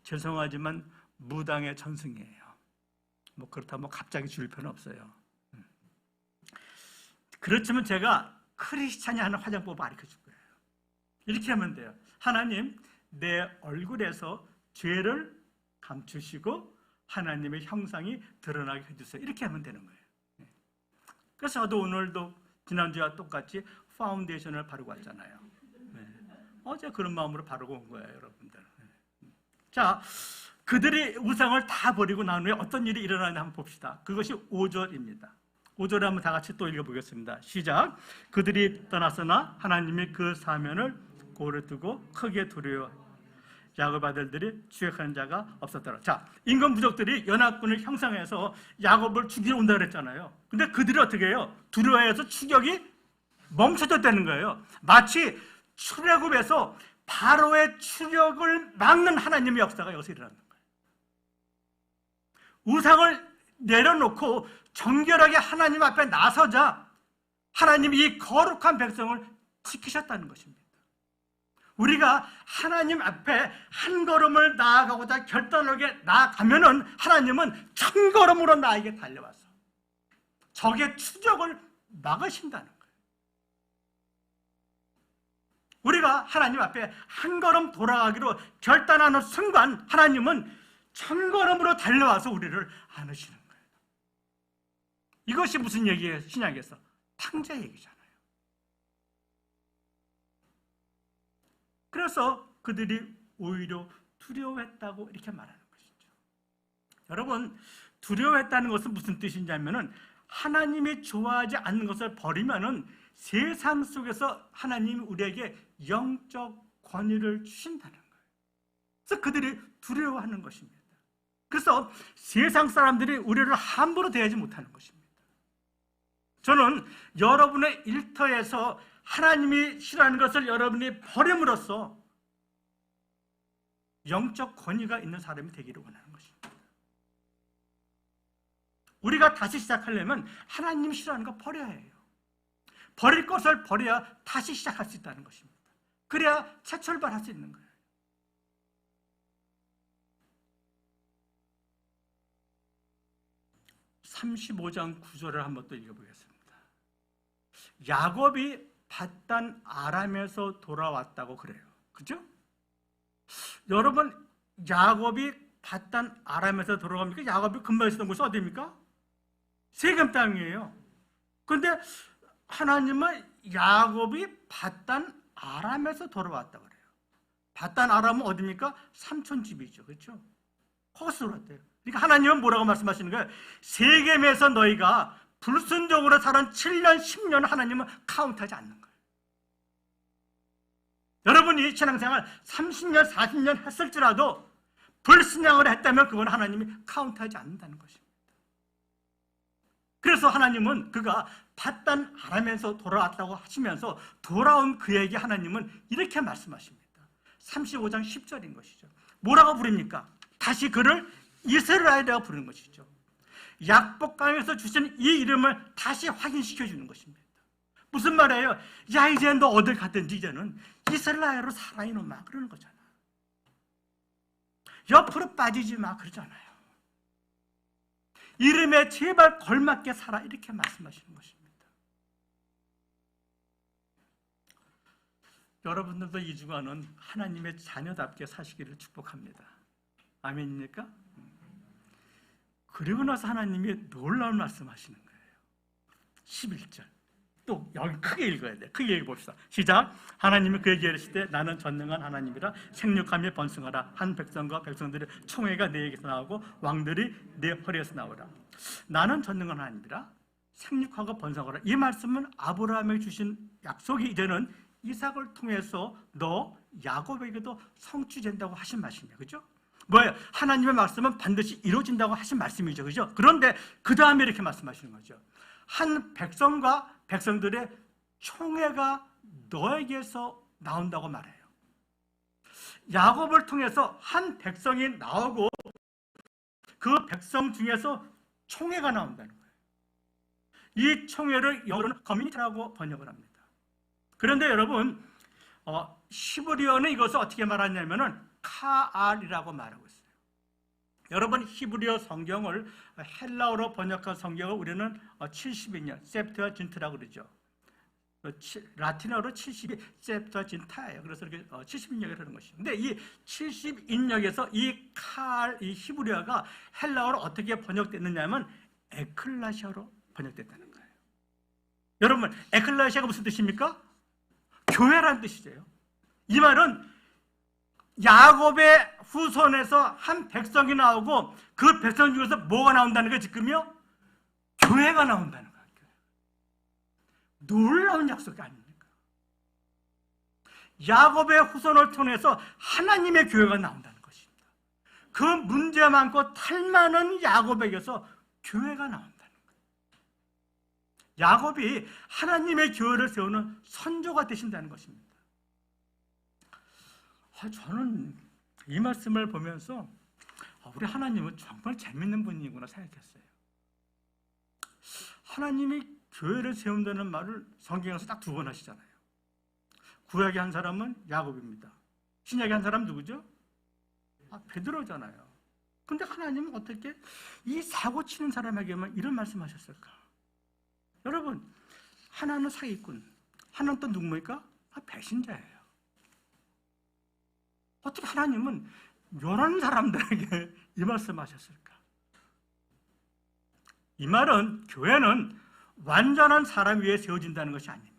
죄송하지만 무당의 전승이에요. 뭐 그렇다면 갑자기 줄 필요는 없어요. 그렇지만 제가 크리스찬이 하는 화장법을 가르쳐줄 거예요. 이렇게 하면 돼요. 하나님, 내 얼굴에서 죄를 감추시고 하나님의 형상이 드러나게 해주세요. 이렇게 하면 되는 거예요. 그래서 저도 오늘도 지난주와 똑같이 파운데이션을 바르고 왔잖아요. 어제 그런 마음으로 바르고 온 거예요, 여러분들. 자, 그들이 우상을 다 버리고 난 후에 어떤 일이 일어나는지 한번 봅시다. 그것이 5절입니다. 5절에 한번 다 같이 또 읽어보겠습니다. 시작. 그들이 떠났으나 하나님이 그 사면을 고를 두고 크게 두려워 야곱 아들들이 추격하는 자가 없었더라. 자, 임금 부족들이 연합군을 형성해서 야곱을 죽이러 온다 그랬잖아요. 근데 그들이 어떻게 해요? 두려워해서 추격이 멈춰졌다는 거예요. 마치 출애굽에서 바로의 추격을 막는 하나님의 역사가 여기서 일어나는 거예요. 우상을 내려놓고 정결하게 하나님 앞에 나서자 하나님이 이 거룩한 백성을 지키셨다는 것입니다. 우리가 하나님 앞에 한 걸음을 나아가고자 결단하게 나아가면은 하나님은 천 걸음으로 나에게 달려와서 적의 추적을 막으신다는 거예요. 우리가 하나님 앞에 한 걸음 돌아가기로 결단하는 순간 하나님은 천 걸음으로 달려와서 우리를 안으시는 거예요. 이것이 무슨 얘기예요? 신약에서 탕자 얘기잖아요. 그래서 그들이 오히려 두려워했다고 이렇게 말하는 것이죠. 여러분, 두려워했다는 것은 무슨 뜻이냐면은 하나님이 좋아하지 않는 것을 버리면은 세상 속에서 하나님이 우리에게 영적 권위를 주신다는 거예요. 그래서 그들이 두려워하는 것입니다. 그래서 세상 사람들이 우리를 함부로 대하지 못하는 것입니다. 저는 여러분의 일터에서 하나님이 싫어하는 것을 여러분이 버림으로써 영적 권위가 있는 사람이 되기를 원하는 것입니다. 우리가 다시 시작하려면 하나님이 싫어하는 거 버려야 해요. 버릴 것을 버려야 다시 시작할 수 있다는 것입니다. 그래야 재출발할 수 있는 거예요. (35장 9절을 한번 또 읽어보겠습니다. 야곱이 밧단 아람에서 돌아왔다고 그래요. 그죠? 여러분, 야곱이 밧단 아람에서 돌아갑니까? 야곱이 금방 있었던 곳이 어디입니까? 세겜 땅이에요. 그런데 하나님은 야곱이 밧단 아람에서 돌아왔다고 그래요. 밧단 아람은 어디입니까? 삼촌 집이죠. 그렇죠? 거기서 돌아왔대요. 그러니까 하나님은 뭐라고 말씀하시는 거예요? 세겜에서 너희가 불순종으로 살은 7년, 10년 하나님은 카운트하지 않는 거예요. 여러분이 신앙생활 30년, 40년 했을지라도 불신앙을 했다면 그건 하나님이 카운트하지 않는다는 것입니다. 그래서 하나님은 그가 바단 아람에서 돌아왔다고 하시면서 돌아온 그에게 하나님은 이렇게 말씀하십니다. 35장 10절인 것이죠. 뭐라고 부릅니까? 다시 그를 이스라엘이라고 부르는 것이죠. 약복강에서 주신 이 이름을 다시 확인시켜 주는 것입니다. 무슨 말이에요? 야, 이제 너 어딜 갔든지 이제는 이스라엘로 살아 이놈아, 그러는 거잖아. 옆으로 빠지지 마, 그러잖아요. 이름에 제발 걸맞게 살아, 이렇게 말씀하시는 것입니다. 여러분들도 이 주간은 하나님의 자녀답게 사시기를 축복합니다. 아멘입니까? 그리고 나서 하나님이 놀라운 말씀하시는 거예요. 11절. 또 여기 크게 읽어야 돼. 크게 읽어봅시다. 시작. 하나님이 그에게 이르시되 나는 전능한 하나님이라 생육하며 번성하라. 한 백성과 백성들의 총회가 내 에게서 나오고 왕들이 내 허리에서 나오라. 나는 전능한 하나님이라 생육하고 번성하라. 이 말씀은 아브라함에게 주신 약속이 이제는 이삭을 통해서 너 야곱에게도 성취된다고 하신 말씀이에요. 그죠? 뭐예요? 하나님의 말씀은 반드시 이루어진다고 하신 말씀이죠. 그죠? 그런데 그 다음에 이렇게 말씀하시는 거죠. 한 백성과 백성들의 총회가 너에게서 나온다고 말해요. 야곱을 통해서 한 백성이 나오고 그 백성 중에서 총회가 나온다는 거예요. 이 총회를 영어로는 커뮤니티라고 번역을 합니다. 그런데 여러분, 히브리어는 이것을 어떻게 말하냐면은 카알이라고 말하고 있어요. 여러분, 히브리어 성경을 헬라어로 번역한 성경을 우리는 72년 세프트아진트라고 그러죠. 라틴어로 72 세프트아진타예요. 그래서 이렇게 70인역을 하는 것이죠. 근데 이 70인역에서 이 카알, 이 히브리어가 헬라어로 어떻게 번역됐느냐면 에클라시아로 번역됐다는 거예요. 여러분, 에클라시아가 무슨 뜻입니까? 교회라는 뜻이죠. 이 말은 야곱의 후손에서 한 백성이 나오고 그 백성 중에서 뭐가 나온다는 게 지금요? 교회가 나온다는 거예요. 놀라운 약속이 아닙니까? 야곱의 후손을 통해서 하나님의 교회가 나온다는 것입니다. 그 문제 많고 탈 많은 야곱에게서 교회가 나온다는 거예요. 야곱이 하나님의 교회를 세우는 선조가 되신다는 것입니다. 저는 이 말씀을 보면서 우리 하나님은 정말 재밌는 분이구나 생각했어요. 하나님이 교회를 세운다는 말을 성경에서 딱 2번 하시잖아요. 구약의 한 사람은 야곱입니다. 신약의 한 사람 누구죠? 베드로잖아요. 근데 하나님은 어떻게 이 사고 치는 사람에게만 이런 말씀하셨을까? 여러분, 하나는 사기꾼, 하나는 또 누굽니까? 배신자예요. 어떻게 하나님은 이런 사람들에게 이 말씀하셨을까? 이 말은 교회는 완전한 사람 위에 세워진다는 것이 아닙니다.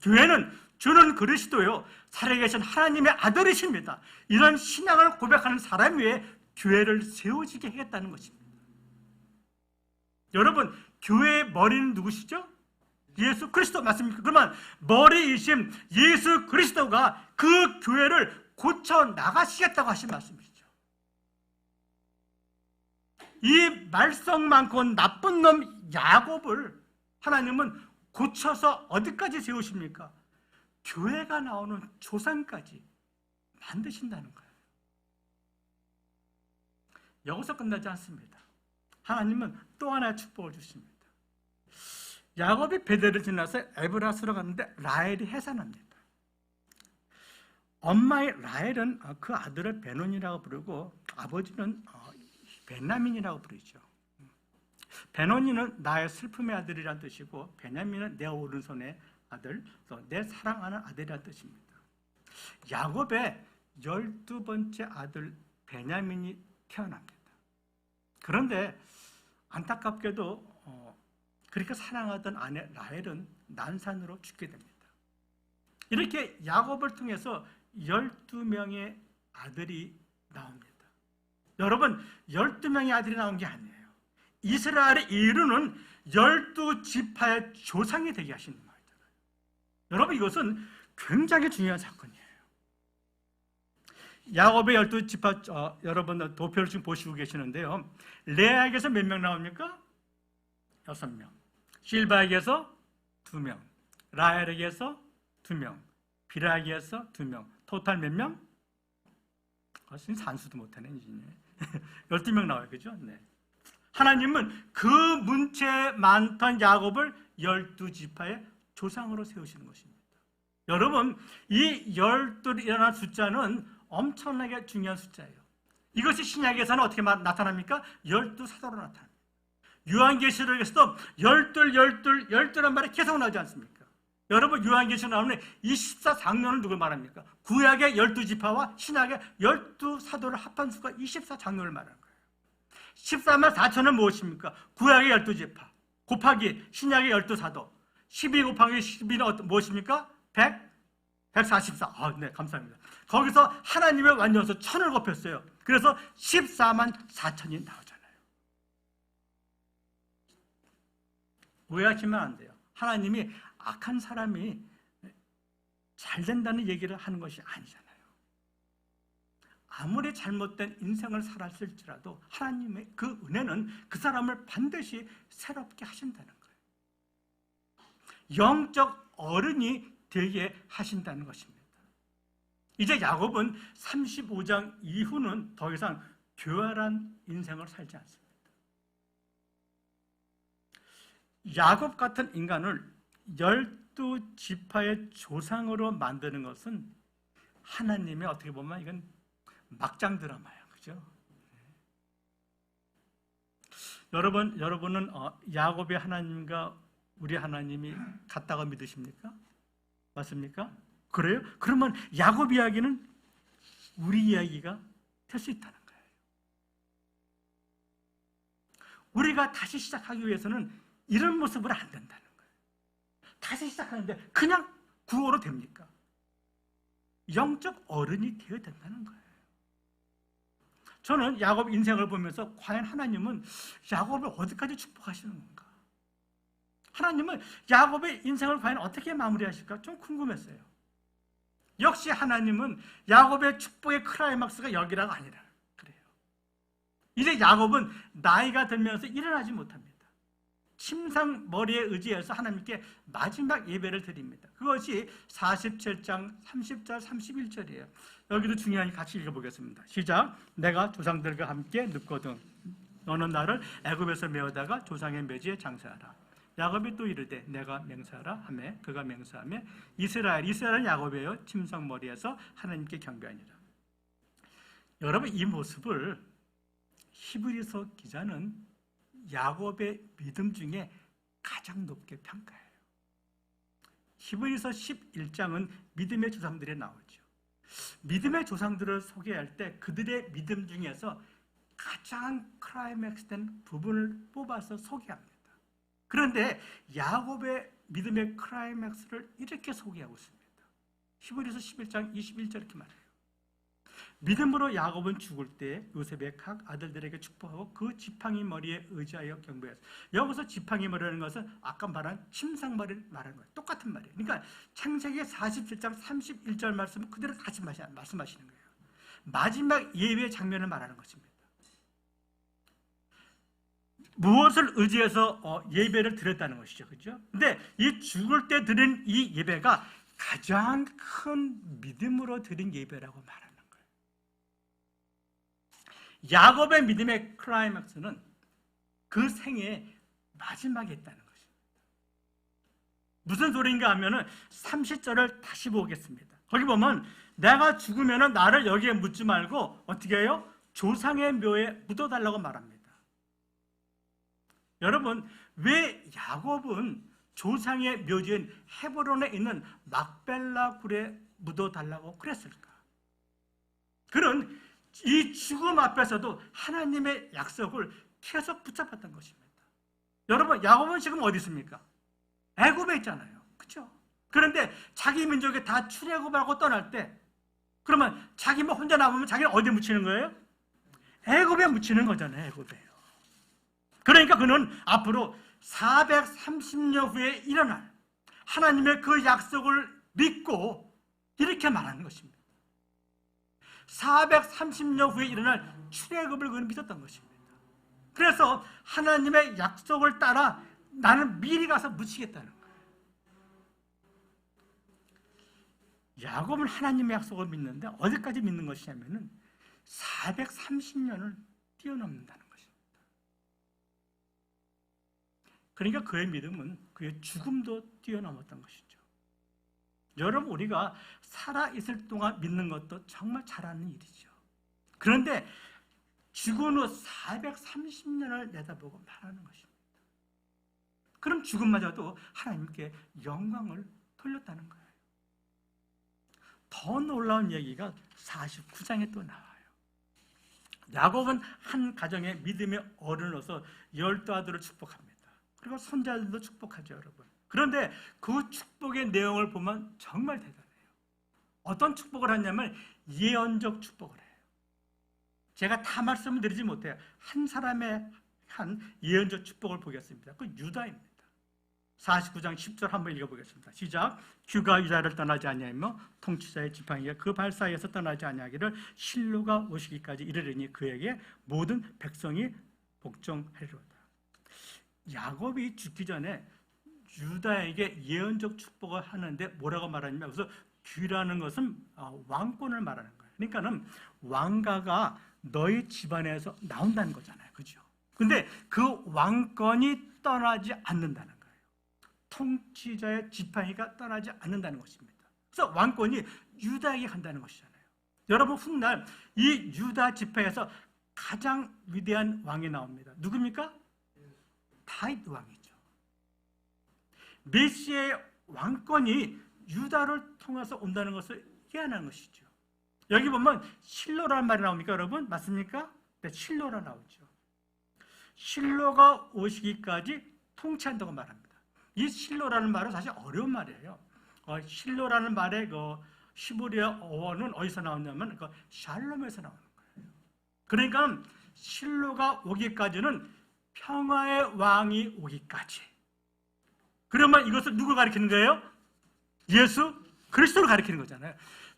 교회는 주는 그리스도요 살아계신 하나님의 아들이십니다. 이런 신앙을 고백하는 사람 위에 교회를 세워지게 하겠다는 것입니다. 여러분, 교회의 머리는 누구시죠? 예수 그리스도 맞습니까? 그러면 머리이신 예수 그리스도가 그 교회를 고쳐 나가시겠다고 하신 말씀이죠. 이 말썽 많고 나쁜 놈 야곱을 하나님은 고쳐서 어디까지 세우십니까? 교회가 나오는 조상까지 만드신다는 거예요. 여기서 끝나지 않습니다. 하나님은 또 하나의 축복을 주십니다. 야곱이 베델을 지나서 에브라스로 갔는데 라헬이 해산합니다. 엄마의 라헬은 그 아들을 베논이라고 부르고 아버지는 베냐민이라고 부르죠. 베논이는 나의 슬픔의 아들이라는 뜻이고 베냐민은 내 오른손의 아들, 내 사랑하는 아들이라는 뜻입니다. 야곱의 12번째 아들 베냐민이 태어납니다. 그런데 안타깝게도 그렇게 사랑하던 아내 라헬은 난산으로 죽게 됩니다. 이렇게 야곱을 통해서 12명의 아들이 나옵니다. 여러분, 12명의 아들이 나온 게 아니에요. 이스라엘을 이루는 12지파의 조상이 되게 하시는 말이잖아요. 여러분, 이것은 굉장히 중요한 사건이에요. 야곱의 12지파 여러분 도표를 지금 보시고 계시는데요. 레아에게서 몇 명 나옵니까? 6명, 실바에게서 2명, 라헬에게서 2명, 비라에게서 2명, 토탈 몇 명? 산수도 못하네 이제. 12명 나와요, 그죠? 네. 하나님은 그 문체 많던 야곱을 12지파의 조상으로 세우시는 것입니다. 여러분, 이 12이라는 숫자는 엄청나게 중요한 숫자예요. 이것이 신약에서는 어떻게 나타납니까? 12사도로 나타납니다. 요한계시록에서도 12란 말이 계속 나오지 않습니까? 여러분, 요한계시록 나오는 24장로는 누굴 말합니까? 구약의 12지파와 신약의 12사도를 합한 수가 24장로를 말하는 거예요. 14만 4천은 무엇입니까? 구약의 12지파 곱하기 신약의 12사도 12 곱하기 12는 무엇입니까? 144. 네, 감사합니다. 거기서 하나님의 완전수 1000을 곱했어요. 그래서 14만 4천이 나오잖아요. 오해하시면 안 돼요. 하나님이 악한 사람이 잘 된다는 얘기를 하는 것이 아니잖아요. 아무리 잘못된 인생을 살았을지라도 하나님의 그 은혜는 그 사람을 반드시 새롭게 하신다는 거예요. 영적 어른이 되게 하신다는 것입니다. 이제 야곱은 35장 이후는 더 이상 교활한 인생을 살지 않습니다. 야곱 같은 인간을 12지파의 조상으로 만드는 것은 하나님의 어떻게 보면 이건 막장 드라마예요. 그죠? 여러분은 야곱의 하나님과 우리 하나님이 같다고 믿으십니까? 맞습니까? 그래요? 그러면 야곱 이야기는 우리 이야기가 될 수 있다는 거예요. 우리가 다시 시작하기 위해서는 이런 모습으로 안 된다는 거예요. 다시 시작하는데 그냥 구호로 됩니까? 영적 어른이 되어야 된다는 거예요. 저는 야곱 인생을 보면서 과연 하나님은 야곱을 어디까지 축복하시는 건가? 하나님은 야곱의 인생을 과연 어떻게 마무리하실까? 좀 궁금했어요. 역시 하나님은 야곱의 축복의 클라이막스가 여기라가 아니라 그래요. 이제 야곱은 나이가 들면서 일어나지 못합니다. 침상 머리에 의지해서 하나님께 마지막 예배를 드립니다. 그것이 47장 30절 31절이에요. 여기도 중요하니 같이 읽어보겠습니다. 시작. 내가 조상들과 함께 눕거든 너는 나를 애굽에서 메어다가 조상의 매지에 장사하라. 야곱이 또 이르되 내가 맹세하라 하매 그가 맹세하며 이스라엘은 야곱이에요. 침상 머리에서 하나님께 경배하니라. 여러분, 이 모습을 히브리서 기자는 야곱의 믿음 중에 가장 높게 평가해요. 히브리서 11장은 믿음의 조상들이 나오죠. 믿음의 조상들을 소개할 때 그들의 믿음 중에서 가장 클라이맥스된 부분을 뽑아서 소개합니다. 그런데 야곱의 믿음의 클라이맥스를 이렇게 소개하고 있습니다. 히브리서 11장 21절 이렇게 말해요. 믿음으로 야곱은 죽을 때 요셉의 각 아들들에게 축복하고 그 지팡이 머리에 의지하여 경배했어요. 여기서 지팡이 머리라는 것은 아까 말한 침상머리를 말하는 거예요. 똑같은 말이에요. 그러니까 창세기 47장 31절 말씀을 그대로 같이 말씀하시는 거예요. 마지막 예배 장면을 말하는 것입니다. 무엇을 의지해서 예배를 드렸다는 것이죠. 그렇죠? 근데 이 죽을 때 드린 이 예배가 가장 큰 믿음으로 드린 예배라고 말합니다. 야곱의 믿음의 클라이맥스는 그 생의 마지막에 있다는 것입니다. 무슨 소리인가 하면은 30절을 다시 보겠습니다. 거기 보면 내가 죽으면은 나를 여기에 묻지 말고 어떻게 해요? 조상의 묘에 묻어달라고 말합니다. 여러분, 왜 야곱은 조상의 묘지인 헤브론에 있는 막벨라 굴에 묻어달라고 그랬을까? 그런 이 죽음 앞에서도 하나님의 약속을 계속 붙잡았던 것입니다. 여러분, 야곱은 지금 어디 있습니까? 애굽에 있잖아요. 그렇죠? 그런데 자기 민족이 다 출애굽하고 떠날 때 그러면 자기만 혼자 남으면 자기는 어디에 묻히는 거예요? 애굽에 묻히는 거잖아요. 애굽에요. 그러니까 그는 앞으로 430년 후에 일어날 하나님의 그 약속을 믿고 이렇게 말하는 것입니다. 430년 후에 일어날 출애굽을 그는 믿었던 것입니다. 그래서 하나님의 약속을 따라 나는 미리 가서 묻히겠다는 거예요. 야곱은 하나님의 약속을 믿는데 어디까지 믿는 것이냐면은 430년을 뛰어넘는다는 것입니다. 그러니까 그의 믿음은 그의 죽음도 뛰어넘었던 것이죠. 여러분, 우리가 살아있을 동안 믿는 것도 정말 잘하는 일이죠. 그런데 죽은 후 430년을 내다보고 말하는 것입니다. 그럼 죽음마저도 하나님께 영광을 돌렸다는 거예요. 더 놀라운 얘기가 49장에 또 나와요. 야곱은 한 가정의 믿음의 어른으로서 12 아들을 축복합니다. 그리고 손자들도 축복하죠, 여러분. 그런데 그 축복의 내용을 보면 정말 대단해요. 어떤 축복을 하냐면 예언적 축복을 해요. 제가 다 말씀을 드리지 못해요. 한 사람의 한 예언적 축복을 보겠습니다. 그 유다입니다. 49장 10절 한번 읽어보겠습니다. 시작. 규가 유다를 떠나지 아니하며 통치자의 지팡이가 그 발 사이에서 떠나지 아니하기를 실로가 오시기까지 이르리니 그에게 모든 백성이 복종하리로다. 야곱이 죽기 전에 유다에게 예언적 축복을 하는데 뭐라고 말하냐면, 그래서 규라는 것은 왕권을 말하는 거예요. 그러니까는 왕가가 너희 집안에서 나온다는 거잖아요, 그죠? 근데 그 왕권이 떠나지 않는다는 거예요. 통치자의 지팡이가 떠나지 않는다는 것입니다. 그래서 왕권이 유다에게 간다는 것이잖아요. 여러분, 훗날 이 유다 지파에서 가장 위대한 왕이 나옵니다. 누굽니까? 다윗 왕이죠. 메시아의 왕권이 유다를 통해서 온다는 것을 예언하는 것이죠. 여기 보면 실로라는 말이 나옵니까, 여러분? 맞습니까? 네, 실로라 나오죠. 실로가 오시기까지 통치한다고 말합니다. 이 실로라는 말은 사실 어려운 말이에요. 실로라는 말의 그 히브리어 어원은 어디서 나오냐면 그 샬롬에서 나오는 거예요. 그러니까 실로가 오기까지는 평화의 왕이 오기까지. 그러면 이것을 누구 가리키는 거예요? 예수 그리스도를 가리키는 거잖아요.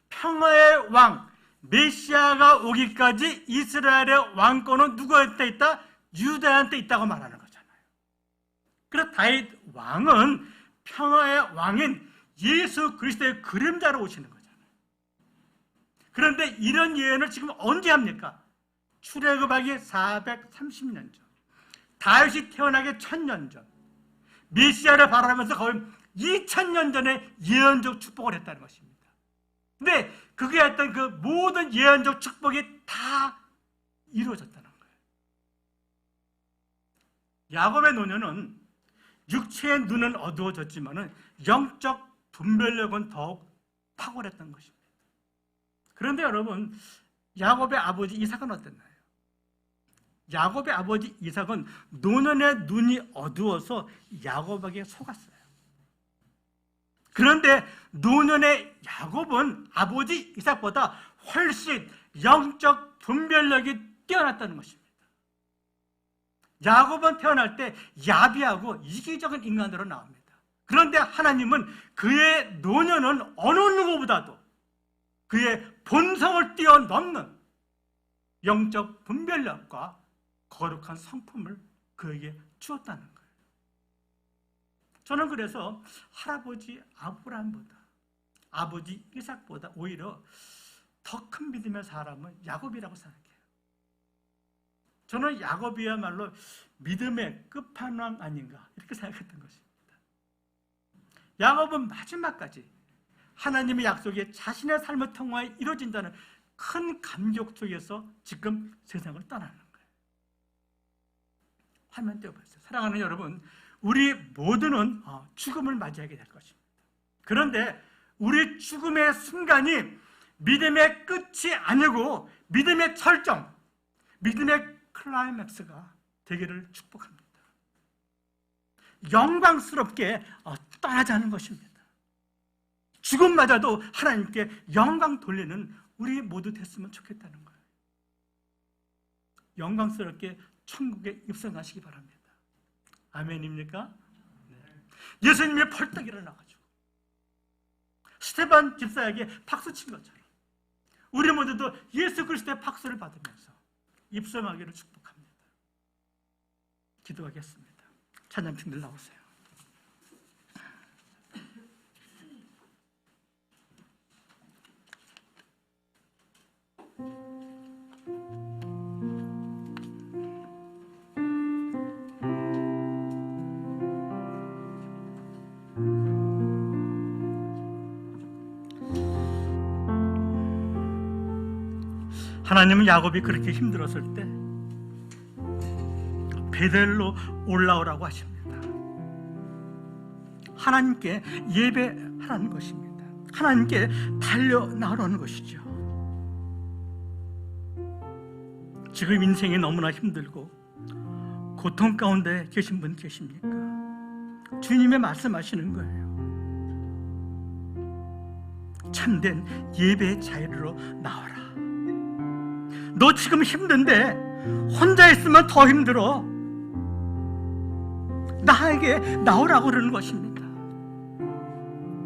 평화의 왕 메시아가 오기까지 이스라엘의 왕권은 누구한테 있다? 유다한테 있다고 말하는 거잖아요. 그래서 다윗 왕은 평화의 왕인 예수 그리스도의 그림자로 오시는 거잖아요. 그런데 이런 예언을 지금 언제 합니까? 출애굽하기 430년 전, 다윗이 태어나기 1000년 전, 메시아를 바라면서 거의 2000년 전에 예언적 축복을 했다는 것입니다. 근데 그게 했던 그 모든 예언적 축복이 다 이루어졌다는 거예요. 야곱의 노년은 육체의 눈은 어두워졌지만은 영적 분별력은 더욱 탁월했던 것입니다. 그런데 여러분, 야곱의 아버지 이삭은 어땠나요? 야곱의 아버지 이삭은 노년의 눈이 어두워서 야곱에게 속았어요. 그런데 노년의 야곱은 아버지 이삭보다 훨씬 영적 분별력이 뛰어났다는 것입니다. 야곱은 태어날 때 야비하고 이기적인 인간으로 나옵니다. 그런데 하나님은 그의 노년은 어느 누구보다도 그의 본성을 뛰어넘는 영적 분별력과 거룩한 성품을 그에게 주었다는 거예요. 저는 그래서 할아버지 아브라함보다, 아버지 이삭보다 오히려 더 큰 믿음의 사람은 야곱이라고 생각해요. 저는 야곱이야말로 믿음의 끝판왕 아닌가 이렇게 생각했던 것입니다. 야곱은 마지막까지 하나님의 약속이 자신의 삶을 통하여 이루어진다는 큰 감격 속에서 지금 세상을 떠나는 거예요. 화면 띄워보세요. 사랑하는 여러분, 우리 모두는 죽음을 맞이하게 될 것입니다. 그런데 우리 죽음의 순간이 믿음의 끝이 아니고 믿음의 철정, 믿음의 클라이맥스가 되기를 축복합니다. 영광스럽게 떠나자는 것입니다. 죽음마저도 하나님께 영광 돌리는 우리 모두 됐으면 좋겠다는 거예요. 영광스럽게 천국에 입성하시기 바랍니다. 아멘입니까? 네. 예수님이 벌떡 일어나가지고 스테반 집사에게 박수 친 것처럼 우리 모두도 예수 그리스도의 박수를 받으면서 입성하기를 축복합니다. 기도하겠습니다. 찬양팀들 나오세요. 하나님은 야곱이 그렇게 힘들었을 때 베델로 올라오라고 하십니다. 하나님께 예배하라는 것입니다. 하나님께 달려나오라는 것이죠. 지금 인생이 너무나 힘들고 고통 가운데 계신 분 계십니까? 주님의 말씀하시는 거예요. 참된 예배의 자리로 나와라. 너 지금 힘든데 혼자 있으면 더 힘들어. 나에게 나오라고 그러는 것입니다.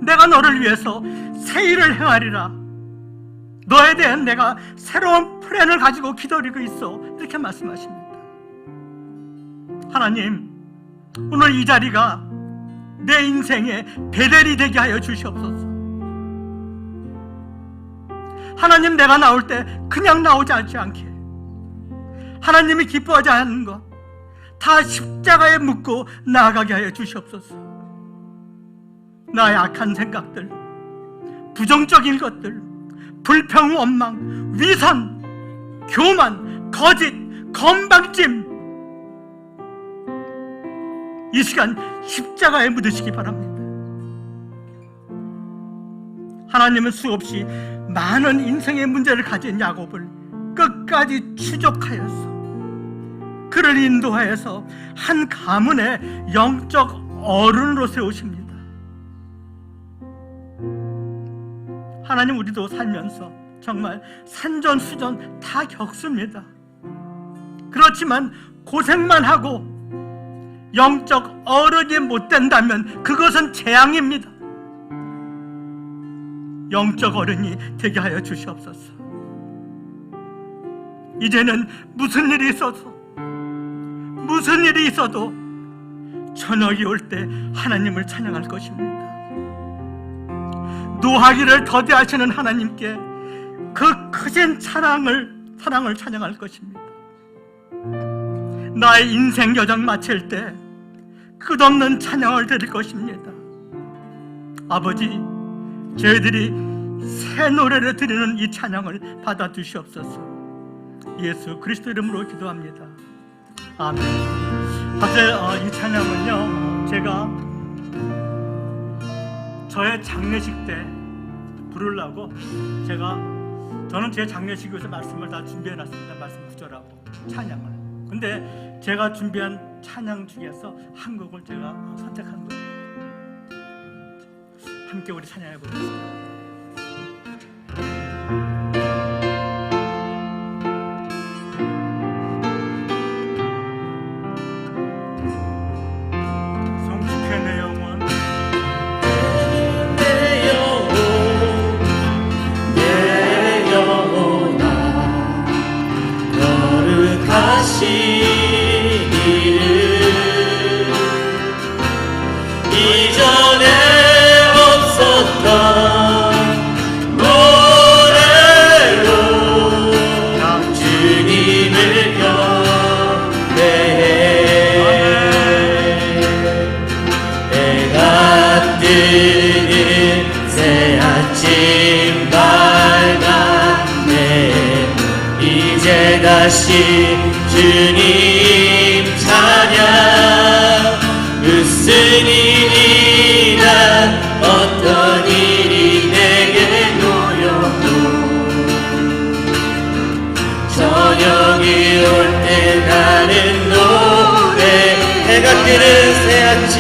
내가 너를 위해서 새 일을 행하리라. 너에 대한 내가 새로운 플랜을 가지고 기다리고 있어. 이렇게 말씀하십니다. 하나님, 오늘 이 자리가 내 인생의 베델이 되게 하여 주시옵소서. 하나님, 내가 나올 때 그냥 나오지 않게, 하나님이 기뻐하지 않는 것 다 십자가에 묻고 나아가게 하여 주시옵소서. 나의 악한 생각들, 부정적인 것들, 불평, 원망, 위선, 교만, 거짓, 건방짐, 이 시간 십자가에 묻으시기 바랍니다. 하나님은 수없이 많은 인생의 문제를 가진 야곱을 끝까지 추적하여서 그를 인도하여서 한 가문의 영적 어른으로 세우십니다. 하나님, 우리도 살면서 정말 산전수전 다 겪습니다. 그렇지만 고생만 하고 영적 어른이 못 된다면 그것은 재앙입니다. 영적 어른이 되게 하여 주시옵소서. 이제는 무슨 일이 있어도 저녁이 올 때 하나님을 찬양할 것입니다. 노하기를 더디하시는 하나님께 그 크신 사랑을 찬양할 것입니다. 나의 인생 여정 마칠 때 끝없는 찬양을 드릴 것입니다. 아버지, 저희들이 새 노래를 드리는 이 찬양을 받아주시옵소서. 예수 그리스도 이름으로 기도합니다. 아멘. 사실 이 찬양은요, 제가 저의 장례식 때 부르려고 저는 제 장례식 위해서 말씀을 다 준비해놨습니다. 말씀 구절하고 찬양을. 근데 제가 준비한 찬양 중에서 한 곡을 제가 선택한 거예요. 함께 우리 찬양해 보겠습니다. 이전에 없었던 노래로 주님을 경배해. 해가 뜨는 새 아침 밝았네. 이제 다시 주님 찬양. 무슨 일이나 어떤 일이 내게 놓여도 저녁이 올 때 나는 노래. 해가 뜨는 새 아침,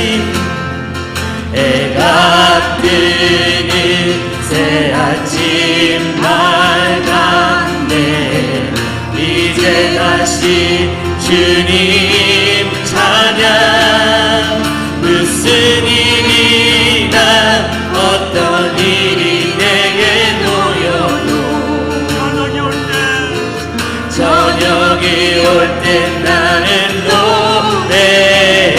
해가 뜨는 새 아침 밝았네. 이제 다시 주님 찬양. 무슨 일이나 어떤 일이 내게 놓여도 저녁이 올 때 나는 노래해.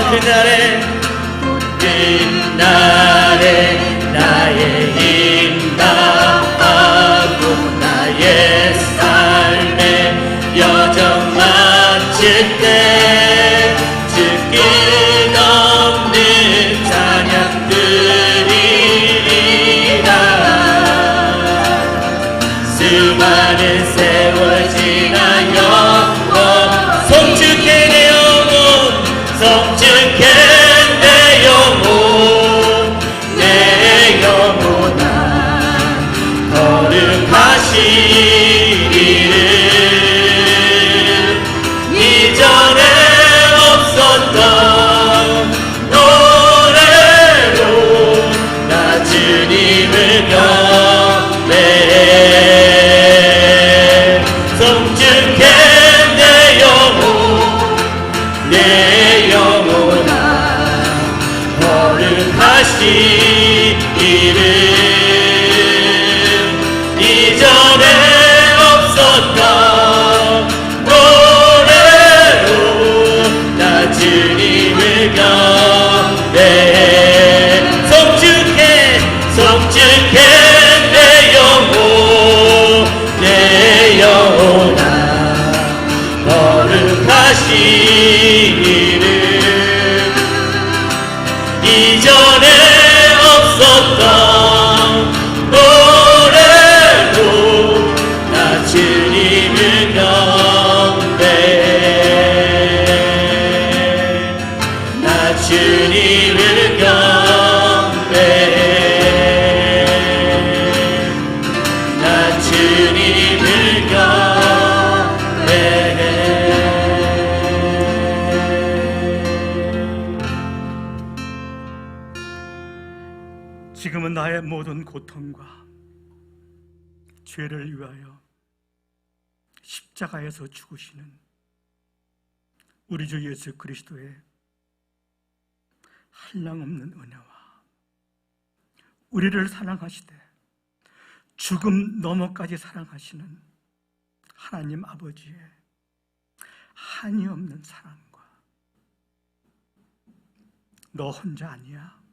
그날에 나의 힘 다하고 나의 삶의 여정 마칠 때 주 끝없는 찬양 드리리라. 수많은 세월 지나 영원 성축해 내 영혼, 성축해 내 영혼, 내 영혼아 거룩하시기를. 이전에 없었던 노래로 나 주님을 경배해. 성축해 내 영혼, 내 영혼아 거룩하시기를. 이전에 없었던 노래로 나 주님을 경배해. 성축해 성축해 내 영혼, 내 영혼아 거룩하시기를. 이전에 없었던 노래로 나 주님을 경배해. 나 주님을 경배해. 나 주님을 경배해. 지금은 나의 모든 고통과 죄를 위하여 십자가에서 죽으시는 우리 주 예수 그리스도의 한량없는 은혜와 우리를 사랑하시되 죽음 너머까지 사랑하시는 하나님 아버지의 한이 없는 사랑과 너 혼자 아니야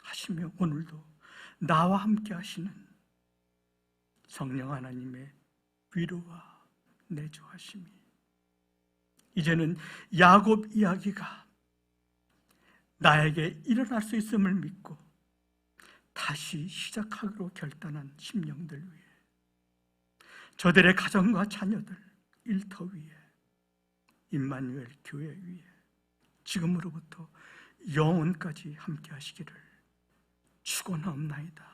하시며 오늘도 나와 함께 하시는 성령 하나님의 위로와 내조하심이 이제는 야곱 이야기가 나에게 일어날 수 있음을 믿고 다시 시작하기로 결단한 심령들 위해, 저들의 가정과 자녀들, 일터 위에, 임마누엘 교회 위에 지금으로부터 영원까지 함께 하시기를 축원하옵나이다.